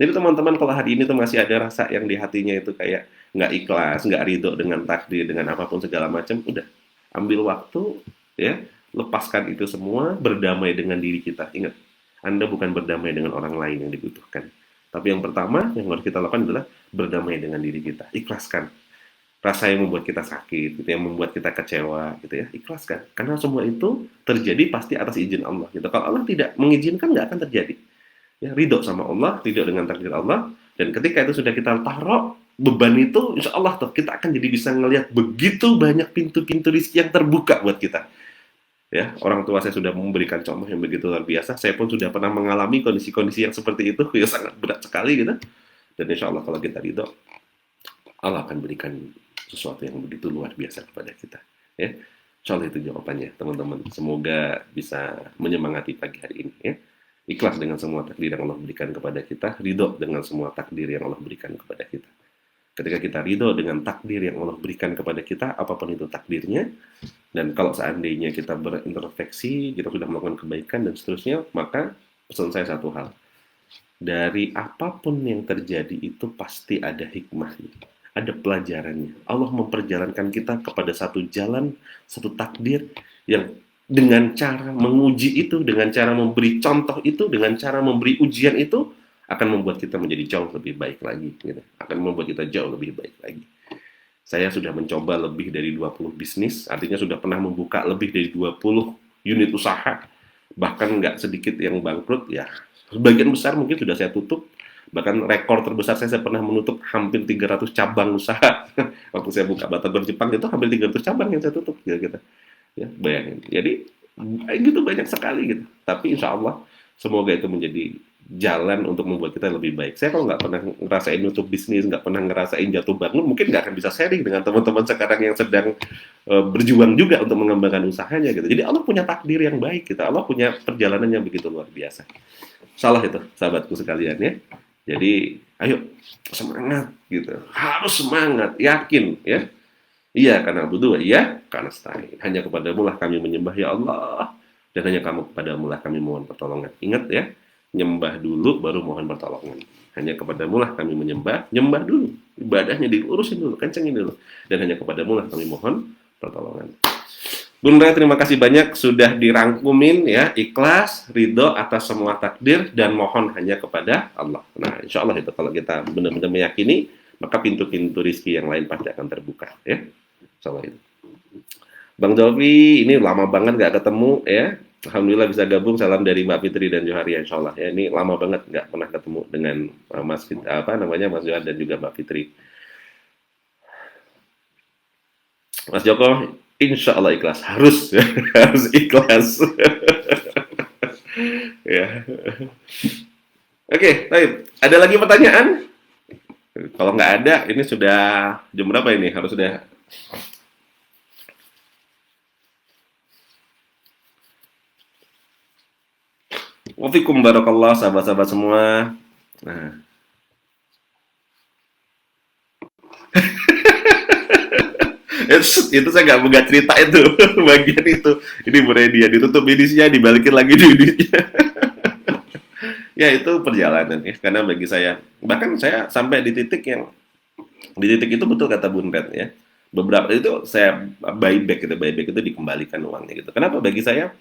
Jadi teman-teman kalau hari ini tuh masih ada rasa yang di hatinya itu kayak nggak ikhlas, nggak ridho dengan takdir, dengan apapun segala macam, udah ambil waktu ya, lepaskan itu semua, berdamai dengan diri kita. Ingat, Anda bukan berdamai dengan orang lain yang dibutuhkan. Tapi yang pertama yang harus kita lakukan adalah berdamai dengan diri kita. Ikhlaskan rasa yang membuat kita sakit, gitu, yang membuat kita kecewa, gitu ya, ikhlaskan. Karena semua itu terjadi pasti atas izin Allah. Gitu. Kalau Allah tidak mengizinkan, nggak akan terjadi. Ya, ridho sama Allah, ridho dengan takdir Allah, dan ketika itu sudah kita taruh beban itu, insya Allah tuh kita akan jadi bisa ngelihat begitu banyak pintu-pintu rezeki yang terbuka buat kita. Ya, orang tua saya sudah memberikan contoh yang begitu luar biasa. Saya pun sudah pernah mengalami kondisi-kondisi yang seperti itu, ya sangat berat sekali gitu. Dan insya Allah kalau kita ridho, Allah akan berikan sesuatu yang begitu luar biasa kepada kita. Ya, insya Allah itu jawabannya, teman-teman. Semoga bisa menyemangati pagi hari ini. Ya, ikhlas dengan semua takdir yang Allah berikan kepada kita, ridho dengan semua takdir yang Allah berikan kepada kita. Ketika kita ridho dengan takdir yang Allah berikan kepada kita, apapun itu takdirnya, dan kalau seandainya kita berintrospeksi, kita sudah melakukan kebaikan dan seterusnya, maka pesan saya satu hal. Dari apapun yang terjadi itu pasti ada hikmahnya, ada pelajarannya. Allah memperjalankan kita kepada satu jalan, satu takdir yang dengan cara menguji itu, dengan cara memberi contoh itu, dengan cara memberi ujian itu, akan membuat kita menjadi jauh lebih baik lagi. Gitu. Akan membuat kita jauh lebih baik lagi. Saya sudah mencoba lebih dari 20 bisnis, artinya sudah pernah membuka lebih dari 20 unit usaha, bahkan nggak sedikit yang bangkrut, ya sebagian besar mungkin sudah saya tutup. Bahkan rekor terbesar saya pernah menutup hampir 300 cabang usaha. Waktu saya buka Batagor Jepang itu hampir 300 cabang yang saya tutup. Gitu. Ya, bayangin. Jadi, gitu banyak sekali gitu. Tapi insya Allah, semoga itu menjadi jalan untuk membuat kita lebih baik. Saya kalau nggak pernah ngerasain nutup bisnis, nggak pernah ngerasain jatuh bangun, mungkin nggak akan bisa sharing dengan teman-teman sekarang yang sedang berjuang juga untuk mengembangkan usahanya gitu. Jadi Allah punya takdir yang baik gitu. Allah punya perjalanan yang begitu luar biasa. Salah itu, sahabatku sekalian ya. Jadi, ayo semangat gitu. Harus semangat, yakin ya. Iya karena butuh, iya karena stain. Hanya kepadamu lah kami menyembah ya Allah, dan hanya kamu kepadamu lah kami mohon pertolongan. Ingat ya, nyembah dulu baru mohon pertolongan. Hanya kepadamu lah kami menyembah, nyembah dulu. Ibadahnya diurusin dulu, kencengin dulu. Dan hanya kepadamu lah kami mohon pertolongan. Bung Ray, terima kasih banyak sudah dirangkumin ya, ikhlas, ridho atas semua takdir, dan mohon hanya kepada Allah. Nah, insya Allah itu kalau kita benar-benar meyakini, maka pintu-pintu rizki yang lain pasti akan terbuka ya. Insya itu. Bang Jolvi, ini lama banget nggak ketemu ya. Alhamdulillah bisa gabung. Salam dari Mbak Fitri dan Joharia, insya Allah ya. Ini lama banget nggak pernah ketemu dengan Mas Mas Johar dan juga Mbak Fitri. Mas Joko, insya Allah ikhlas, harus harus ikhlas. Ya. Oke, baik. Ada lagi pertanyaan? Kalau nggak ada, ini sudah jam berapa ini? Harus sudah. Wafikum barakallah, sahabat-sahabat semua. Nah. itu saya nggak buka cerita itu bagian itu. Ini mulai dia ditutup edisinya, dibalikin lagi di edisinya. Ya itu perjalanan ya, karena bagi saya bahkan saya sampai di titik itu betul kata Bun Red ya. Beberapa itu saya buyback itu dikembalikan uangnya gitu. Kenapa bagi saya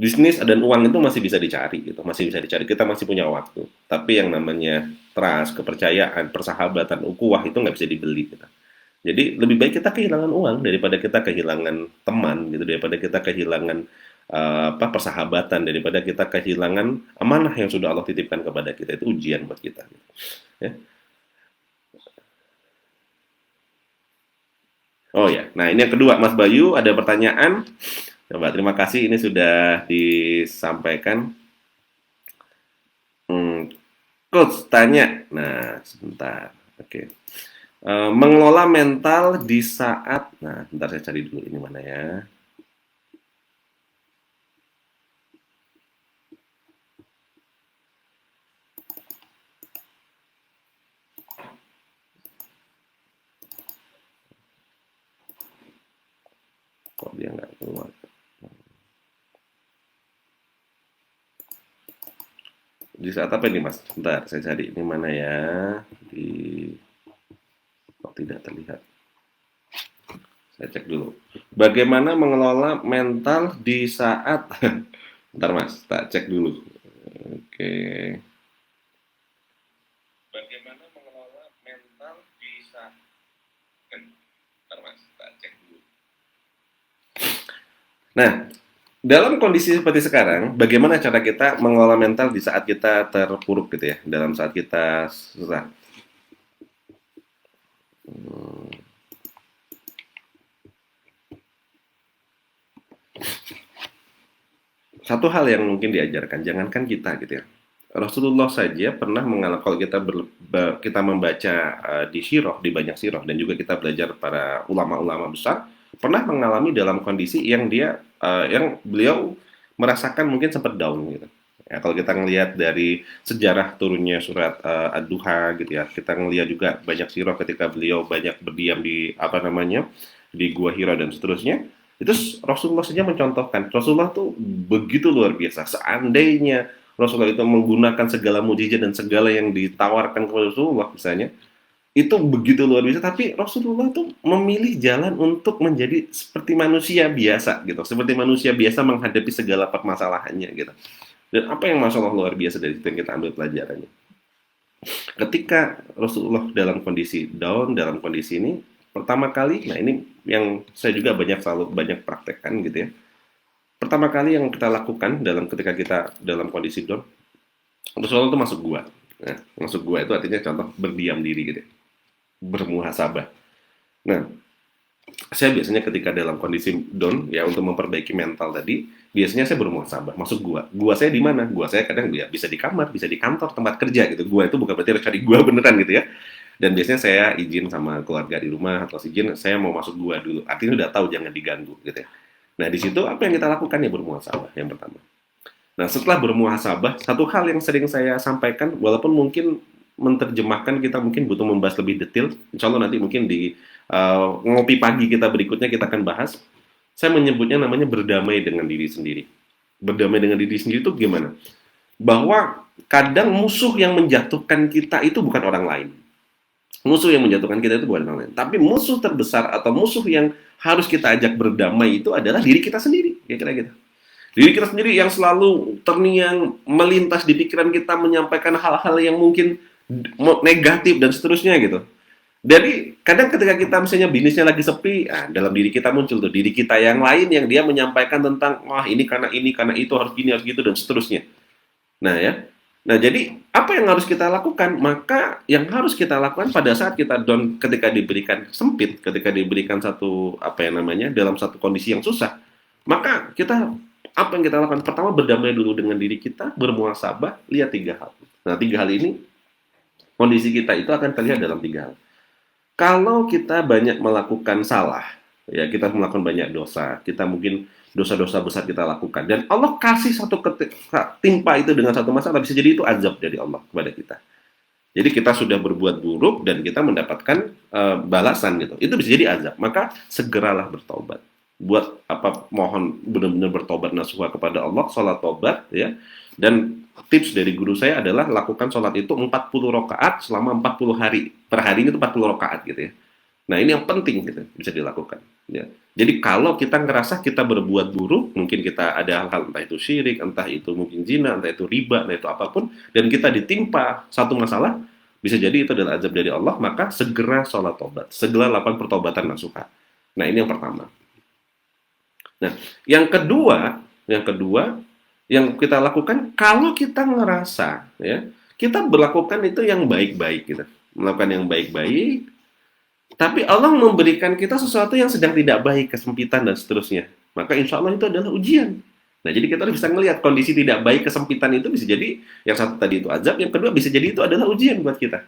Bisnis dan uang itu masih bisa dicari gitu, masih bisa dicari. Kita masih punya waktu. Tapi yang namanya trust, kepercayaan, persahabatan, ukhuwah itu nggak bisa dibeli gitu. Jadi lebih baik kita kehilangan uang daripada kita kehilangan teman gitu, daripada kita kehilangan persahabatan, daripada kita kehilangan amanah yang sudah Allah titipkan kepada kita. Itu ujian buat kita. Ya. Oh ya, nah ini yang kedua, Mas Bayu ada pertanyaan. Coba terima kasih ini sudah disampaikan. Hmm, Coach tanya. Nah, sebentar. Oke. Mengelola mental di saat, nah, bentar saya cari dulu ini mana ya. Kok dia nggak keluar? Di saat apa ini, Mas? Bentar, saya cari ini mana ya. Di, kok tidak terlihat. Saya cek dulu. Bagaimana mengelola mental di saat, bentar Mas, tak cek dulu. Oke. Bagaimana mengelola mental di saat, bentar Mas, tak cek dulu. Nah, dalam kondisi seperti sekarang, bagaimana cara kita mengelola mental di saat kita terpuruk gitu ya, dalam saat kita susah. Satu hal yang mungkin diajarkan, jangankan kita gitu ya. Rasulullah saja pernah mengalami kalau kita kita membaca di sirah, di banyak sirah dan juga kita belajar para ulama-ulama besar pernah mengalami dalam kondisi yang dia yang beliau merasakan mungkin sempat down gitu. Ya, kalau kita ngelihat dari sejarah turunnya surat Ad-Duha gitu ya, kita ngelihat juga banyak sirah ketika beliau banyak berdiam di apa namanya di Gua Hira dan seterusnya. Itu Rasulullah saja mencontohkan. Rasulullah tuh begitu luar biasa. Seandainya Rasulullah itu menggunakan segala mujizat dan segala yang ditawarkan kepada Rasulullah misalnya, itu begitu luar biasa. Tapi Rasulullah tuh memilih jalan untuk menjadi seperti manusia biasa gitu, seperti manusia biasa menghadapi segala permasalahannya gitu. Dan apa yang masalah luar biasa dari situ yang kita ambil pelajarannya? Ketika Rasulullah dalam kondisi down, dalam kondisi ini, pertama kali, nah ini yang saya juga selalu banyak praktekkan gitu ya. Pertama kali yang kita lakukan dalam ketika kita dalam kondisi down, Rasulullah itu masuk gua. Nah, masuk gua itu artinya contoh berdiam diri gitu ya, bermuhasabah. Nah, saya biasanya ketika dalam kondisi down ya untuk memperbaiki mental tadi, biasanya saya bermuhasabah, masuk gua. Gua saya di mana? Gua saya kadang ya bisa di kamar, bisa di kantor, tempat kerja gitu. Gua itu bukan berarti harus cari gua beneran gitu ya. Dan biasanya saya izin sama keluarga di rumah atau izin saya mau masuk gua dulu. Artinya udah tahu jangan diganggu gitu ya. Nah, di situ apa yang kita lakukan ya bermuhasabah yang pertama. Nah, setelah bermuhasabah, satu hal yang sering saya sampaikan, walaupun mungkin menerjemahkan kita mungkin butuh membahas lebih detail, insya Allah nanti mungkin di ngopi pagi kita berikutnya kita akan bahas. Saya menyebutnya namanya berdamai dengan diri sendiri. Berdamai dengan diri sendiri itu gimana? Bahwa kadang musuh yang menjatuhkan kita itu bukan orang lain. Musuh yang menjatuhkan kita itu bukan orang lain. Tapi musuh terbesar atau musuh yang harus kita ajak berdamai itu adalah diri kita sendiri. Kira-kira gitu. Diri kita sendiri yang selalu terngiang melintas di pikiran kita menyampaikan hal-hal yang mungkin negatif dan seterusnya gitu. Jadi kadang ketika kita misalnya bisnisnya lagi sepi, dalam diri kita muncul tuh diri kita yang lain yang dia menyampaikan tentang wah ini karena itu harus gini harus gitu dan seterusnya. Nah ya, nah jadi apa yang harus kita lakukan? Maka yang harus kita lakukan pada saat kita down, ketika diberikan sempit, ketika diberikan satu apa yang namanya dalam satu kondisi yang susah, maka kita apa yang kita lakukan? Pertama berdamai dulu dengan diri kita, bermuhasabah, lihat tiga hal. Nah tiga hal ini kondisi kita itu akan terlihat dalam tiga hal. Kalau kita banyak melakukan salah, ya kita melakukan banyak dosa, kita mungkin dosa-dosa besar kita lakukan, dan Allah kasih satu ketika timpa itu dengan satu masalah, bisa jadi itu azab dari Allah kepada kita. Jadi kita sudah berbuat buruk dan kita mendapatkan balasan gitu. Itu bisa jadi azab. Maka segeralah bertobat. Buat apa mohon benar-benar bertobat nasuha kepada Allah, salat tobat ya. Dan tips dari guru saya adalah lakukan sholat itu 40 rakaat selama 40 hari. Per hari itu 40 rakaat gitu ya. Nah, ini yang penting gitu, bisa dilakukan. Ya. Jadi kalau kita ngerasa kita berbuat buruk, mungkin kita ada hal-hal entah itu syirik, entah itu mungkin zina, entah itu riba, entah itu apapun, dan kita ditimpa satu masalah, bisa jadi itu adalah azab dari Allah, maka segera sholat tobat, segera lakukan pertobatan nasuha. Nah, ini yang pertama. Nah, yang kedua, yang kita lakukan kalau kita ngerasa ya, kita berlakukan itu yang baik-baik gitu. Melakukan yang baik-baik, tapi Allah memberikan kita sesuatu yang sedang tidak baik, kesempitan dan seterusnya. Maka insya Allah itu adalah ujian. Nah, jadi kita bisa melihat kondisi tidak baik, kesempitan itu bisa jadi yang satu tadi itu azab, yang kedua bisa jadi itu adalah ujian buat kita.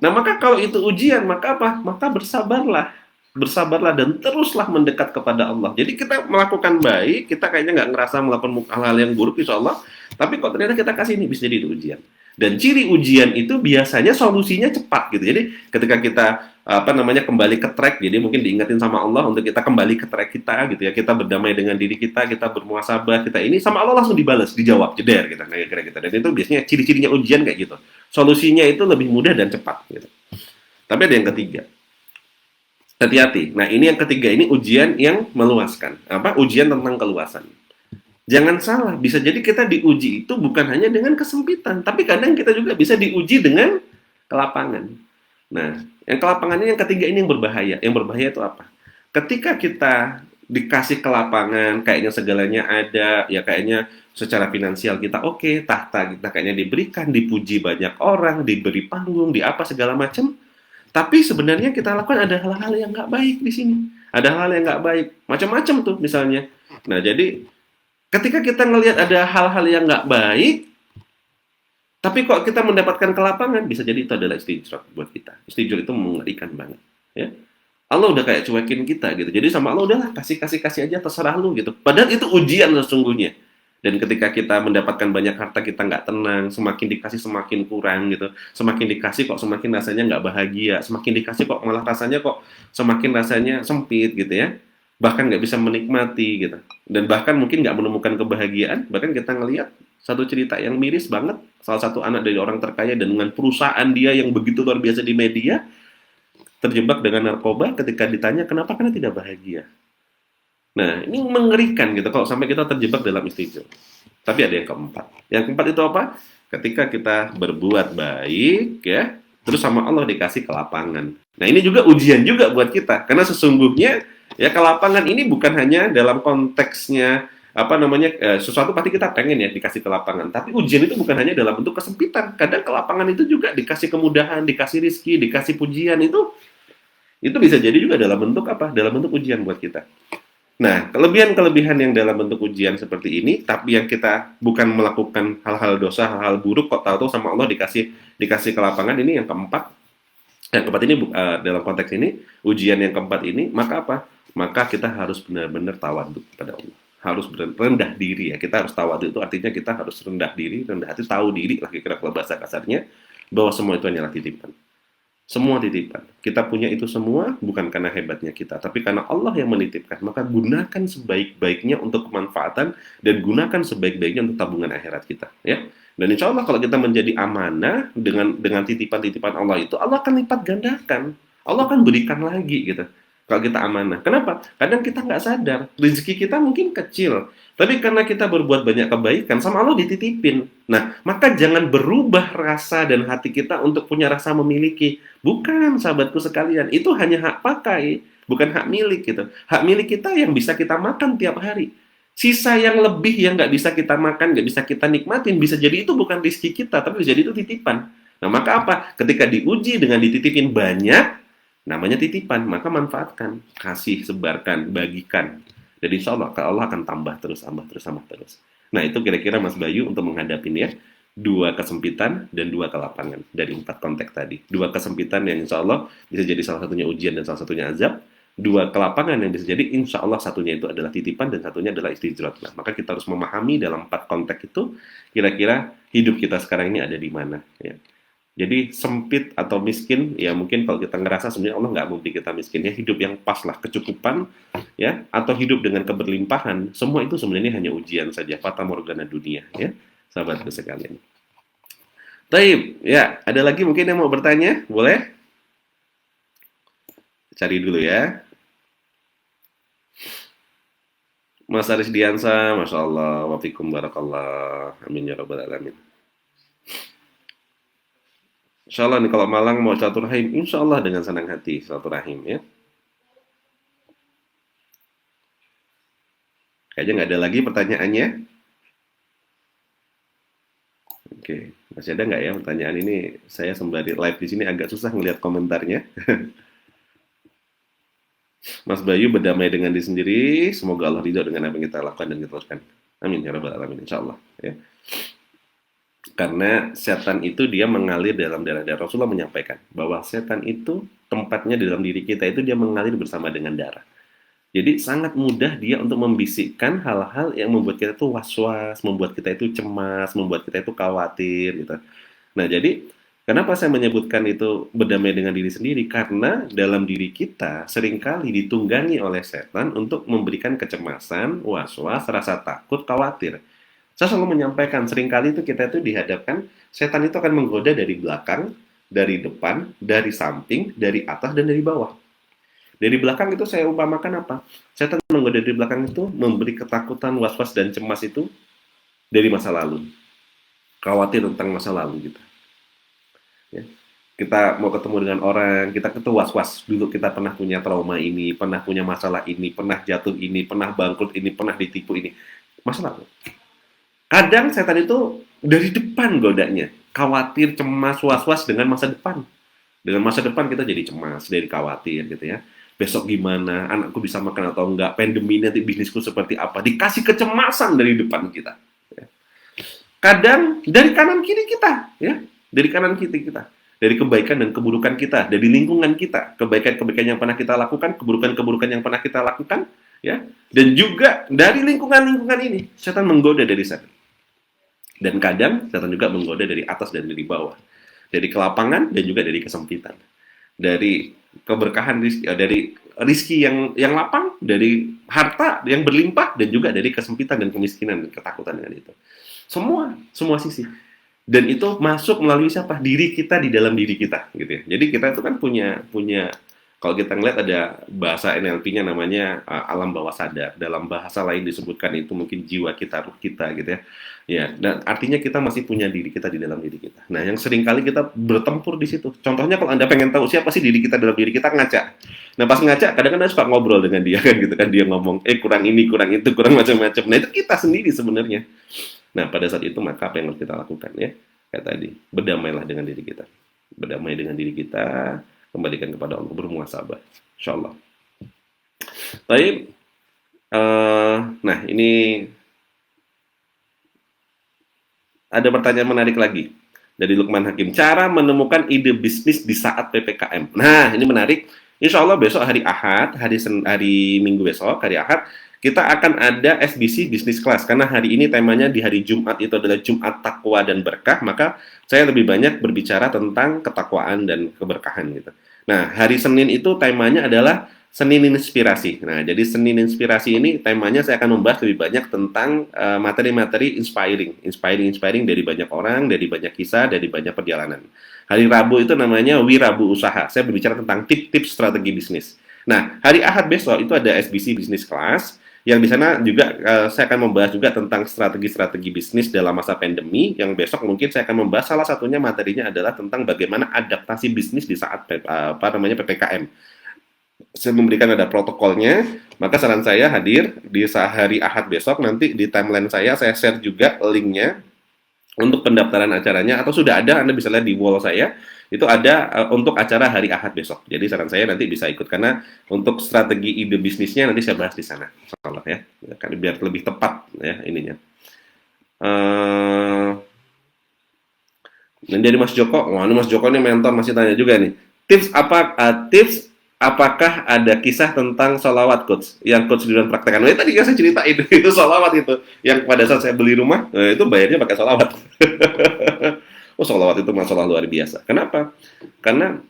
Nah, maka kalau itu ujian, maka apa? Maka bersabarlah. Bersabarlah dan teruslah mendekat kepada Allah. Jadi kita melakukan baik, kita kayaknya nggak ngerasa melakukan hal-hal yang buruk, insya Allah. Tapi kok ternyata kita kasih ini, bisa jadi itu ujian. Dan ciri ujian itu biasanya solusinya cepat gitu. Jadi ketika kita kembali ke track, jadi mungkin diingetin sama Allah untuk kita kembali ke track kita gitu ya. Kita berdamai dengan diri kita bermuhasabah, kita ini sama Allah langsung dibalas, dijawab, jeder gitu. Nah, kira kita. Dan itu biasanya ciri-cirinya ujian kayak gitu. Solusinya itu lebih mudah dan cepat gitu. Tapi ada yang ketiga. Hati-hati. Nah, ini yang ketiga, ini ujian yang meluaskan. Ujian tentang keluasan. Jangan salah, bisa jadi kita diuji itu bukan hanya dengan kesempitan, tapi kadang kita juga bisa diuji dengan kelapangan. Nah, yang kelapangan ini yang ketiga ini yang berbahaya. Yang berbahaya itu apa? Ketika kita dikasih kelapangan, kayaknya segalanya ada, ya kayaknya secara finansial kita oke, tahta kita kayaknya diberikan, dipuji banyak orang, diberi panggung, di apa segala macam. Tapi sebenarnya kita lakukan ada hal-hal yang nggak baik di sini. Ada hal yang nggak baik, macam-macam tuh misalnya. Nah, jadi ketika kita ngelihat ada hal-hal yang nggak baik, tapi kok kita mendapatkan kelapangan, bisa jadi itu adalah istijrah buat kita. Istijrah itu mengerikan banget. Ya. Allah udah kayak cuekin kita gitu. Jadi sama Allah udahlah kasih aja terserah lu gitu. Padahal itu ujian sesungguhnya. Dan ketika kita mendapatkan banyak harta kita nggak tenang, semakin dikasih semakin kurang gitu. Semakin dikasih kok semakin rasanya nggak bahagia. Semakin dikasih kok malah rasanya kok semakin rasanya sempit gitu ya. Bahkan nggak bisa menikmati gitu. Dan bahkan mungkin nggak menemukan kebahagiaan. Bahkan kita ngelihat satu cerita yang miris banget. Salah satu anak dari orang terkaya dan dengan perusahaan dia yang begitu luar biasa di media, terjebak dengan narkoba ketika ditanya kenapa karena tidak bahagia. Nah, ini mengerikan gitu kalau sampai kita terjebak dalam istijab. Tapi ada yang keempat. Yang keempat itu apa? Ketika kita berbuat baik ya, terus sama Allah dikasih kelapangan. Nah, ini juga ujian juga buat kita karena sesungguhnya ya kelapangan ini bukan hanya dalam konteksnya sesuatu pasti kita pengen ya dikasih kelapangan. Tapi ujian itu bukan hanya dalam bentuk kesempitan. Kadang kelapangan itu juga dikasih kemudahan, dikasih rizki, dikasih pujian itu bisa jadi juga dalam bentuk apa? Dalam bentuk ujian buat kita. Nah, kelebihan-kelebihan yang dalam bentuk ujian seperti ini, tapi yang kita bukan melakukan hal-hal dosa, hal-hal buruk, kok tahu-tahu sama Allah dikasih kelapangan, ini yang keempat. Yang keempat ini dalam konteks ini, ujian yang keempat ini, maka apa? Maka kita harus benar-benar tawadhu kepada Allah. Harus rendah diri ya. Kita harus tawadhu itu artinya kita harus rendah diri, rendah hati, tahu diri lah kira-kira kalau bahasa kasarnya, bahwa semua itu hanyalah titipan. Semua titipan. Kita punya itu semua bukan karena hebatnya kita, tapi karena Allah yang menitipkan. Maka gunakan sebaik-baiknya untuk kemanfaatan dan gunakan sebaik-baiknya untuk tabungan akhirat kita. Ya. Dan insya Allah kalau kita menjadi amanah dengan titipan-titipan Allah itu, Allah akan lipat gandakan. Allah akan berikan lagi gitu. Kalau kita amanah. Kenapa? Kadang kita nggak sadar. Rezeki kita mungkin kecil. Tapi karena kita berbuat banyak kebaikan, sama Allah dititipin. Nah, maka jangan berubah rasa dan hati kita untuk punya rasa memiliki. Bukan, sahabatku sekalian. Itu hanya hak pakai, bukan hak milik gitu. Hak milik kita yang bisa kita makan tiap hari. Sisa yang lebih yang nggak bisa kita makan, nggak bisa kita nikmatin, bisa jadi itu bukan rezeki kita, tapi bisa jadi itu titipan. Nah, maka apa? Ketika diuji dengan dititipin banyak, namanya titipan, maka manfaatkan, kasih, sebarkan, bagikan. Jadi insya Allah akan tambah terus. Nah, itu kira-kira Mas Bayu untuk menghadapi ya, 2 kesempitan dan 2 kelapangan dari 4 konteks tadi. 2 kesempitan yang insya Allah bisa jadi salah satunya ujian dan salah satunya azab. 2 kelapangan yang bisa jadi insya Allah satunya itu adalah titipan dan satunya adalah istijrat. Nah, maka kita harus memahami dalam 4 konteks itu, kira-kira hidup kita sekarang ini ada di mana. Ya. Jadi sempit atau miskin, ya mungkin kalau kita ngerasa sebenarnya Allah nggak mau bikin kita miskin, ya hidup yang pas lah, kecukupan, ya, atau hidup dengan keberlimpahan, semua itu sebenarnya hanya ujian saja, fata morgana dunia, ya, sahabatku sekalian. Taib, ya, ada lagi mungkin yang mau bertanya, boleh? Cari dulu ya. Mas Aris Diansa, Masya Allah, wafikum barakallah, amin ya rabbal alamin. Insya Allah nih kalau Malang mau silaturahim, insya Allah dengan senang hati silaturahim ya. Kayaknya nggak ada lagi pertanyaannya. Oke, masih ada nggak ya pertanyaan ini? Saya sembari live di sini agak susah ngelihat komentarnya. Mas Bayu berdamai dengan diri sendiri. Semoga Allah ridho dengan apa yang kita lakukan dan kita lakukan. Amin ya rabbal alamin. Insya Allah. Ya. Karena setan itu dia mengalir dalam darah-darah. Rasulullah menyampaikan bahwa setan itu tempatnya di dalam diri kita itu dia mengalir bersama dengan darah. Jadi sangat mudah dia untuk membisikkan hal-hal yang membuat kita itu was-was, membuat kita itu cemas, membuat kita itu khawatir gitu. Nah, jadi kenapa saya menyebutkan itu berdamai dengan diri sendiri? Karena dalam diri kita seringkali ditunggangi oleh setan untuk memberikan kecemasan, was-was, rasa takut, khawatir. Saya selalu menyampaikan, seringkali itu kita itu dihadapkan, setan itu akan menggoda dari belakang, dari depan, dari samping, dari atas, dan dari bawah. Dari belakang itu saya umpamakan apa? Setan menggoda dari belakang itu memberi ketakutan, was-was, dan cemas itu dari masa lalu. Khawatir tentang masa lalu gitu. Ya. Kita mau ketemu dengan orang, kita itu was-was. Dulu kita pernah punya trauma ini, pernah punya masalah ini, pernah jatuh ini, pernah bangkrut ini, pernah ditipu ini. Masa lalu. Kadang setan itu dari depan godanya. Khawatir, cemas, was-was dengan masa depan. Dengan masa depan kita jadi cemas, jadi khawatir gitu ya. Besok gimana, anakku bisa makan atau enggak, pandemi nanti bisnisku seperti apa. Dikasih kecemasan dari depan kita. Ya. Kadang dari kanan kiri kita, ya, dari kanan kiri kita, dari kebaikan dan keburukan kita, dari lingkungan kita, kebaikan-kebaikan yang pernah kita lakukan, keburukan-keburukan yang pernah kita lakukan, ya, dan juga dari lingkungan-lingkungan ini, setan menggoda dari sana. Dan kadang setan juga menggoda dari atas dan dari bawah, dari kelapangan dan juga dari kesempitan, dari keberkahan rizki, dari rizki yang lapang, dari harta yang berlimpah, dan juga dari kesempitan dan kemiskinan dan ketakutan dengan itu. Semua sisi. Dan itu masuk melalui siapa? Diri kita di dalam diri kita, gitu ya. Jadi kita itu kan punya kalau kita ngeliat ada bahasa NLP-nya namanya alam bawah sadar. Dalam bahasa lain disebutkan itu mungkin jiwa kita, ruh kita, gitu ya. Ya, dan artinya kita masih punya diri kita di dalam diri kita. Nah, yang sering kali kita bertempur di situ. Contohnya kalau Anda pengen tahu siapa sih diri kita dalam diri kita, ngaca. Nah, pas ngaca, kadang-kadang suka ngobrol dengan dia kan gitu kan, dia ngomong, kurang ini, kurang itu, kurang macam-macam. Nah, itu kita sendiri sebenarnya. Nah, pada saat itu maka apa yang harus kita lakukan ya? Kayak tadi, berdamailah dengan diri kita. Berdamai dengan diri kita, kembalikan kepada Allah, bermuhasabah. Insyaallah. Baik. Nah, ini ada pertanyaan menarik lagi dari Lukman Hakim. Cara menemukan ide bisnis di saat PPKM. Nah, ini menarik. Insya Allah besok hari Ahad, hari Minggu besok, hari Ahad, kita akan ada SBC Business Class. Karena hari ini temanya di hari Jumat itu adalah Jumat Takwa dan Berkah, maka saya lebih banyak berbicara tentang ketakwaan dan keberkahan gitu. Nah, hari Senin itu temanya adalah Senin Inspirasi. Nah, jadi Senin Inspirasi ini temanya saya akan membahas lebih banyak tentang materi-materi inspiring dari banyak orang, dari banyak kisah, dari banyak perjalanan. Hari Rabu itu namanya Wirabu Usaha. Saya berbicara tentang tips-tips strategi bisnis. Nah, hari Ahad besok itu ada SBC Business Class yang di sana juga saya akan membahas juga tentang strategi-strategi bisnis dalam masa pandemi. Yang besok mungkin saya akan membahas salah satunya materinya adalah tentang bagaimana adaptasi bisnis di saat PPKM. Saya memberikan ada protokolnya, maka saran saya hadir di hari Ahad besok, nanti di timeline saya share juga linknya untuk pendaftaran acaranya, atau sudah ada, Anda bisa lihat di wall saya, itu ada untuk acara hari Ahad besok. Jadi saran saya nanti bisa ikut, karena untuk strategi ide bisnisnya nanti saya bahas di sana, insyaallah ya, biar lebih tepat ya ininya. Dan dari Mas Joko, wah ini Mas Joko ini mentor masih tanya juga nih, tips apakah ada kisah tentang sholawat coach yang coach duluan praktekkan? Nah, tadi saya ceritain itu sholawat itu yang pada saat saya beli rumah itu bayarnya pakai sholawat. Oh, sholawat itu masalah luar biasa. Kenapa? Karena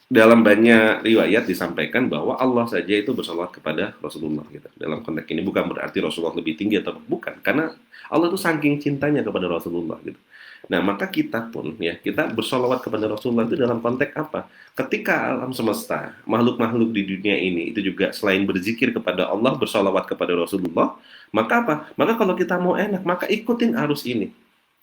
dalam banyak riwayat disampaikan bahwa Allah saja itu bersolawat kepada Rasulullah gitu. Dalam konteks ini bukan berarti Rasulullah lebih tinggi atau bukan, karena Allah itu saking cintanya kepada Rasulullah gitu. Nah, maka kita pun ya, kita bersolawat kepada Rasulullah itu dalam konteks apa? Ketika alam semesta, makhluk-makhluk di dunia ini itu juga selain berzikir kepada Allah, bersolawat kepada Rasulullah, maka apa? Maka kalau kita mau enak, maka ikutin arus ini.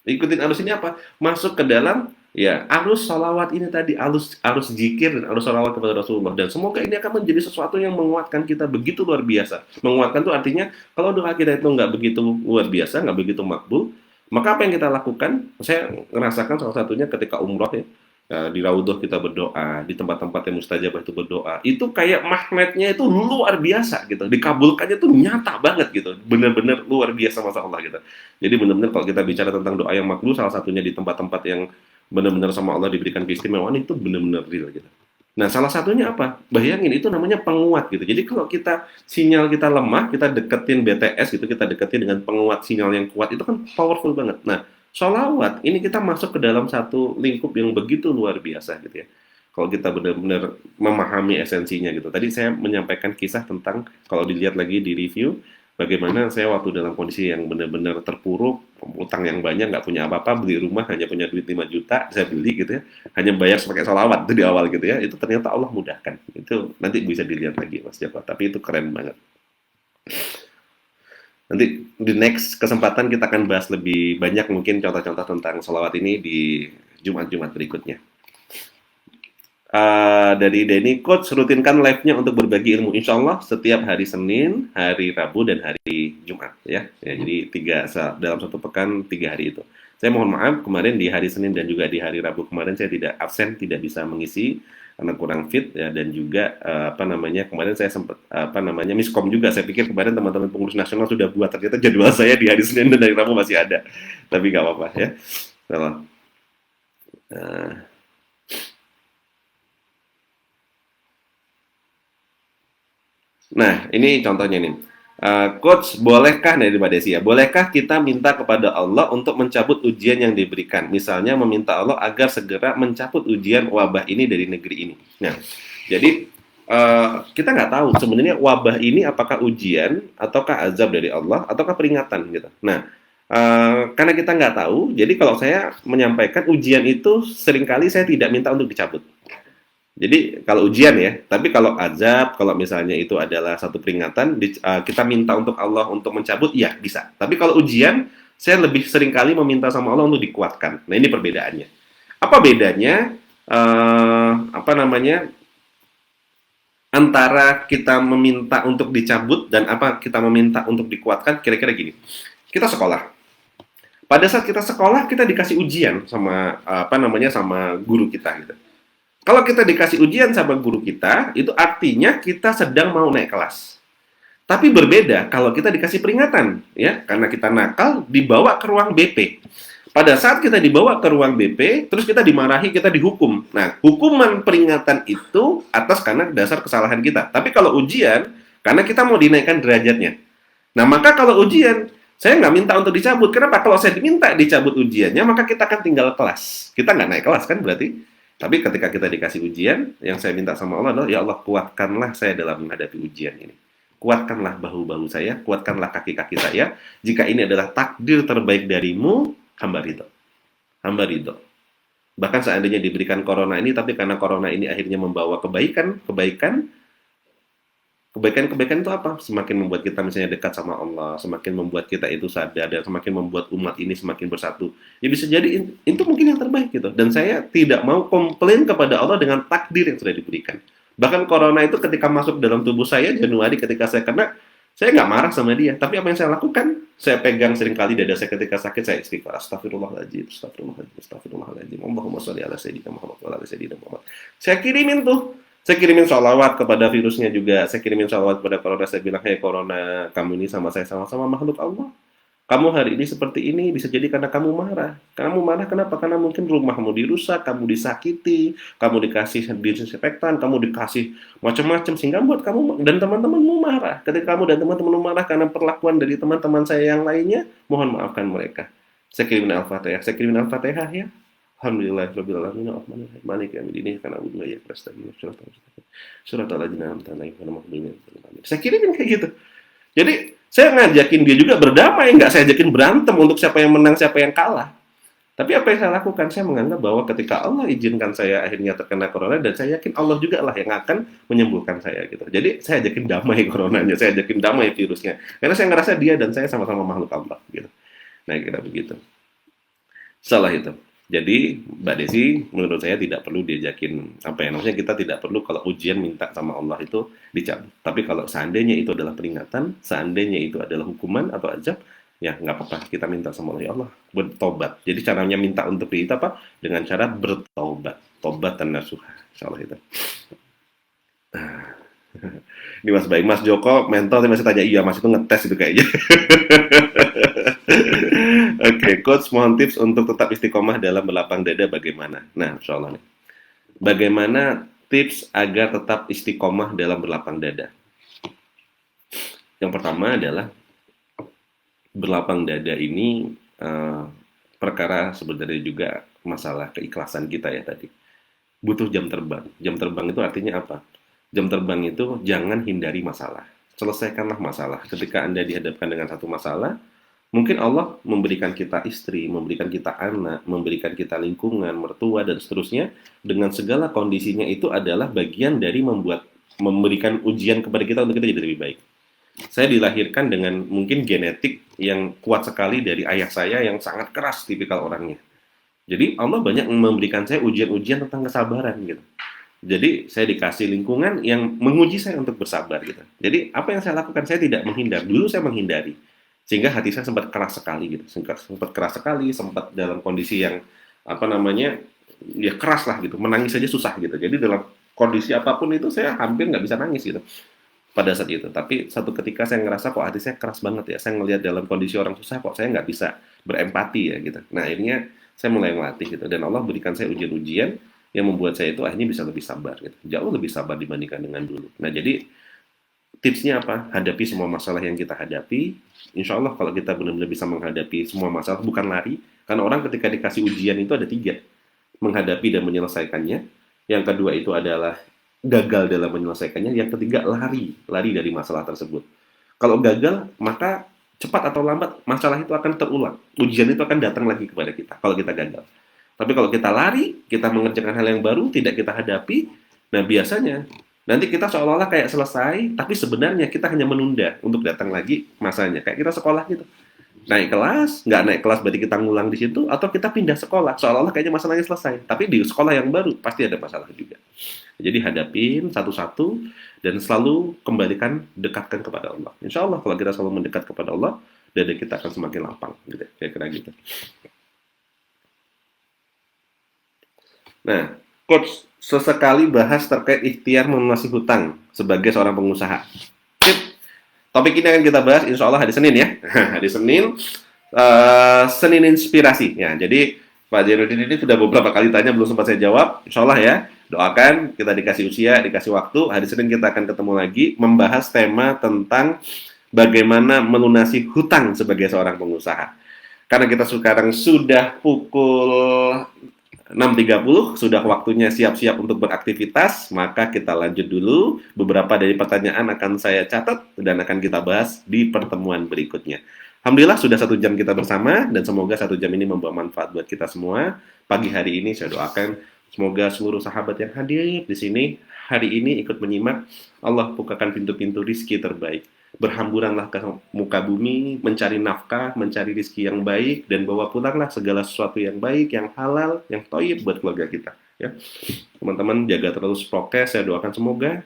Ikutin arus ini apa? Masuk ke dalam ya arus salawat ini tadi, arus arus zikir dan arus salawat kepada Rasulullah, dan semoga ini akan menjadi sesuatu yang menguatkan kita begitu luar biasa. Menguatkan itu artinya kalau doa kita itu nggak begitu luar biasa, nggak begitu makbul, maka apa yang kita lakukan? Saya merasakan salah satunya ketika umroh ya. Di Raudhah kita berdoa, di tempat-tempat yang mustajabah itu berdoa, itu kayak magnetnya itu luar biasa gitu, dikabulkannya tuh nyata banget gitu, bener-bener luar biasa Masya Allah gitu. Jadi benar-benar kalau kita bicara tentang doa yang makbul, salah satunya di tempat-tempat yang benar-benar sama Allah diberikan keistimewaan, itu benar-benar real gitu. Nah, salah satunya apa? Bayangin itu namanya penguat gitu. Jadi kalau kita sinyal kita lemah, kita deketin BTS gitu, kita deketin dengan penguat sinyal yang kuat, itu kan powerful banget. Nah, sholawat ini kita masuk ke dalam satu lingkup yang begitu luar biasa gitu ya. Kalau kita benar-benar memahami esensinya gitu. Tadi saya menyampaikan kisah tentang kalau dilihat lagi di review, bagaimana saya waktu dalam kondisi yang benar-benar terpuruk, utang yang banyak, nggak punya apa-apa, beli rumah hanya punya duit 5 juta, saya beli gitu ya, hanya bayar pakai sholawat itu di awal gitu ya, itu ternyata Allah mudahkan. Itu nanti bisa dilihat lagi Mas Joko, tapi itu keren banget. Nanti di next kesempatan kita akan bahas lebih banyak mungkin contoh-contoh tentang sholawat ini di Jumat-Jumat berikutnya. Dari Denny, Coach rutinkan live-nya untuk berbagi ilmu insya Allah setiap hari Senin, hari Rabu, dan hari Jumat ya. Jadi dalam satu pekan 3 hari itu. Saya mohon maaf kemarin di hari Senin dan juga di hari Rabu kemarin saya tidak absen, tidak bisa mengisi karena kurang fit ya, dan juga kemarin saya sempat miskom juga. Saya pikir kemarin teman-teman pengurus nasional sudah buat, ternyata jadwal saya di hari Senin dan hari Rabu masih ada. Tapi nggak apa-apa ya. Kalau Nah, ini contohnya nih. Coach, bolehkah dari Mbak Desi ya? Bolehkah kita minta kepada Allah untuk mencabut ujian yang diberikan? Misalnya meminta Allah agar segera mencabut ujian wabah ini dari negeri ini. Nah, jadi kita nggak tahu sebenarnya wabah ini apakah ujian ataukah azab dari Allah ataukah peringatan gitu. Nah, karena kita nggak tahu, jadi kalau saya menyampaikan ujian itu seringkali saya tidak minta untuk dicabut. Jadi kalau ujian ya, tapi kalau azab, kalau misalnya itu adalah satu peringatan, kita minta untuk Allah untuk mencabut, ya bisa. Tapi kalau ujian, saya lebih sering kali meminta sama Allah untuk dikuatkan. Nah ini perbedaannya. Apa bedanya? Antara kita meminta untuk dicabut dan apa kita meminta untuk dikuatkan? Kira-kira gini. Kita sekolah. Pada saat kita sekolah, kita dikasih ujian sama sama guru kita gitu. Kalau kita dikasih ujian sama guru kita, itu artinya kita sedang mau naik kelas. Tapi berbeda kalau kita dikasih peringatan, ya, karena kita nakal, dibawa ke ruang BP. Pada saat kita dibawa ke ruang BP, terus kita dimarahi, kita dihukum. Nah, hukuman peringatan itu atas karena dasar kesalahan kita. Tapi kalau ujian, karena kita mau dinaikkan derajatnya. Nah, maka kalau ujian, saya nggak minta untuk dicabut. Kenapa? Kalau saya diminta dicabut ujiannya, maka kita akan tinggal kelas. Kita nggak naik kelas, kan berarti? Tapi ketika kita dikasih ujian, yang saya minta sama Allah adalah, ya Allah kuatkanlah saya dalam menghadapi ujian ini. Kuatkanlah bahu-bahu saya, kuatkanlah kaki-kaki saya. Jika ini adalah takdir terbaik darimu, hamba ridho. Hamba ridho. Bahkan seandainya diberikan corona ini, tapi karena corona ini akhirnya membawa kebaikan itu apa? Semakin membuat kita misalnya dekat sama Allah, semakin membuat kita itu sadar, dan semakin membuat umat ini semakin bersatu. Ya bisa jadi itu mungkin yang terbaik gitu. Dan saya tidak mau komplain kepada Allah dengan takdir yang sudah diberikan. Bahkan corona itu ketika masuk dalam tubuh saya, Januari ketika saya kena, saya nggak marah sama dia. Tapi apa yang saya lakukan? Saya pegang seringkali dada saya ketika sakit, saya istighfar. Astagfirullahaladzim, astagfirullahaladzim, astagfirullahaladzim. Allahumma sholli ala sayyidina Muhammad wa ala sayyidina Muhammad. Saya kirimin tuh. Saya kirimin sholawat kepada virusnya juga. Saya kirimin sholawat kepada corona. Saya bilang, hey corona, kamu ini sama saya sama-sama makhluk Allah. Kamu hari ini seperti ini bisa jadi karena kamu marah. Kamu marah kenapa? Karena mungkin rumahmu dirusak, kamu disakiti, kamu dikasih disinfektan, kamu dikasih macam-macam sehingga buat kamu dan teman-temanmu marah. Ketika kamu dan teman-temanmu marah karena perlakuan dari teman-teman saya yang lainnya, mohon maafkan mereka. Saya kirimin Al-Fatihah. Saya kirimin Al-Fatihah ya. Alhamdulillahirabbil alamin arrahmanir rahim maliki yaumiddin iyyaka na'budu wa iyyaka nasta'in ihdinas siratal ladzina an'amta 'alaihim ghairil maghdubi 'alaihim waladdallin. Saya kirimin kayak gitu. Jadi saya ngajakin dia juga berdamai, nggak saya ajakin berantem untuk siapa yang menang, siapa yang kalah. Tapi apa yang saya lakukan? Saya menganggap bahwa ketika Allah izinkan saya akhirnya terkena corona, dan saya yakin Allah juga lah yang akan menyembuhkan saya gitu. Jadi saya ajakin damai coronanya, saya ajakin damai virusnya. Karena saya ngerasa dia dan saya sama-sama makhluk Allah gitu. Nah, kira begitu. Salah itu. Jadi Mbak Desi, menurut saya tidak perlu diajakin apa ya, maksudnya kita tidak perlu kalau ujian minta sama Allah itu dicabut. Tapi kalau seandainya itu adalah peringatan, seandainya itu adalah hukuman atau azab, ya nggak apa-apa kita minta sama Allah, ya Allah bertobat. Jadi caranya minta untuk itu apa? Dengan cara bertobat, tobat dan nasuha. Insyaallah itu. Ini Mas Baik, Mas Joko mentor masih tanya, iya Mas itu ngetes itu kayaknya. Oke, coach mohon tips untuk tetap istiqomah dalam berlapang dada bagaimana? Nah, insyaallah nih. Bagaimana tips agar tetap istiqomah dalam berlapang dada? Yang pertama adalah berlapang dada ini perkara sebenarnya juga masalah keikhlasan kita ya tadi. Butuh jam terbang. Jam terbang itu artinya apa? Jam terbang itu jangan hindari masalah. Selesaikanlah masalah. Ketika Anda dihadapkan dengan satu masalah, mungkin Allah memberikan kita istri, memberikan kita anak, memberikan kita lingkungan, mertua, dan seterusnya. Dengan segala kondisinya itu adalah bagian dari memberikan ujian kepada kita untuk kita jadi lebih baik. Saya dilahirkan dengan mungkin genetik yang kuat sekali dari ayah saya yang sangat keras tipikal orangnya. Jadi Allah banyak memberikan saya ujian-ujian tentang kesabaran gitu. Jadi saya dikasih lingkungan yang menguji saya untuk bersabar gitu. Jadi apa yang saya lakukan? Saya tidak menghindar. Dulu saya menghindari. Sehingga hati saya sempat keras sekali gitu. Sempat keras sekali, sempat dalam kondisi yang apa namanya? Ya keras lah gitu. Menangis saja susah gitu. Jadi dalam kondisi apapun itu saya hampir nggak bisa nangis gitu pada saat itu. Tapi satu ketika saya ngerasa kok hati saya keras banget ya. Saya ngelihat dalam kondisi orang susah kok saya nggak bisa berempati ya gitu. Nah akhirnya saya mulai melatih gitu. Dan Allah berikan saya ujian-ujian yang membuat saya itu akhirnya bisa lebih sabar gitu. Jauh lebih sabar dibandingkan dengan dulu. Nah jadi tipsnya apa? Hadapi semua masalah yang kita hadapi. Insya Allah kalau kita benar-benar bisa menghadapi semua masalah, bukan lari. Karena orang ketika dikasih ujian itu ada 3. Menghadapi dan menyelesaikannya. Yang kedua itu adalah gagal dalam menyelesaikannya. Yang ketiga lari dari masalah tersebut. Kalau gagal, maka cepat atau lambat masalah itu akan terulang. Ujian itu akan datang lagi kepada kita kalau kita gagal. Tapi kalau kita lari, kita mengerjakan hal yang baru, tidak kita hadapi, nah biasanya nanti kita seolah-olah kayak selesai, tapi sebenarnya kita hanya menunda untuk datang lagi masanya. Kayak kita sekolah gitu. Naik kelas, nggak naik kelas berarti kita ngulang di situ, atau kita pindah sekolah, seolah-olah kayaknya masalahnya selesai. Tapi di sekolah yang baru, pasti ada masalah juga. Jadi hadapin satu-satu, dan selalu dekatkan kepada Allah. Insya Allah kalau kita selalu mendekat kepada Allah, dada kita akan semakin lapang. Gitu, kira-kira gitu. Nah, Coach, sesekali bahas terkait ikhtiar melunasi hutang sebagai seorang pengusaha. Sip. Topik ini akan kita bahas insya Allah hari Senin ya. Hari Senin, Senin Inspirasi. Ya, jadi Pak Jainuddin ini sudah beberapa kali tanya, belum sempat saya jawab. Insya Allah ya, doakan kita dikasih usia, dikasih waktu. Hari Senin kita akan ketemu lagi, membahas tema tentang bagaimana melunasi hutang sebagai seorang pengusaha. Karena kita sekarang sudah pukul 6.30, sudah waktunya siap-siap untuk beraktivitas, maka kita lanjut dulu. Beberapa dari pertanyaan akan saya catat dan akan kita bahas di pertemuan berikutnya. Alhamdulillah sudah 1 jam kita bersama, dan semoga 1 jam ini membawa manfaat buat kita semua. Pagi hari ini saya doakan semoga seluruh sahabat yang hadir di sini hari ini ikut menyimak, Allah bukakan pintu-pintu rizki terbaik. Berhamburanlah ke muka bumi, mencari nafkah, mencari rizki yang baik, dan bawa pulanglah segala sesuatu yang baik, yang halal, yang thayyib buat keluarga kita. Ya, teman-teman jaga terus prokes. Saya doakan semoga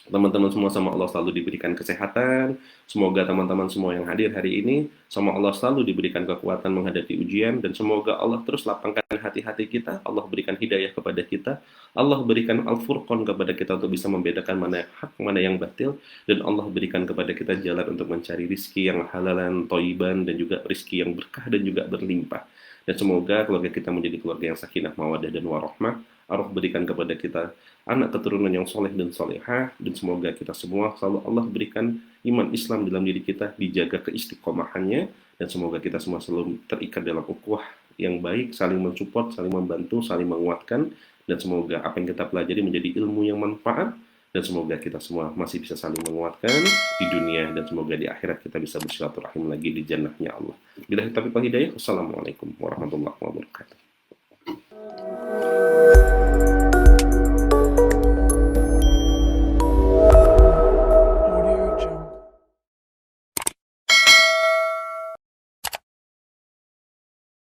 teman-teman semua sama Allah selalu diberikan kesehatan. Semoga teman-teman semua yang hadir hari ini sama Allah selalu diberikan kekuatan menghadapi ujian, dan semoga Allah terus lapangkan hati-hati kita. Allah berikan hidayah kepada kita. Allah berikan al-furqan kepada kita untuk bisa membedakan mana yang hak, mana yang batil, dan Allah berikan kepada kita jalan untuk mencari rizki yang halalan, thayyiban, dan juga rizki yang berkah dan juga berlimpah. Dan semoga keluarga kita menjadi keluarga yang sakinah, mawaddah, dan warahmah. Allah berikan kepada kita anak keturunan yang soleh dan solehah, dan semoga kita semua selalu Allah berikan iman Islam dalam diri kita, dijaga keistiqomahannya, dan semoga kita semua selalu terikat dalam ukhuwah yang baik, saling mensupport, saling membantu, saling menguatkan, dan semoga apa yang kita pelajari menjadi ilmu yang manfaat, dan semoga kita semua masih bisa saling menguatkan di dunia, dan semoga di akhirat kita bisa bersilaturahim lagi di jannahnya Allah. Billahi taufiq wal hidayah. Wassalamualaikum warahmatullahi wabarakatuh.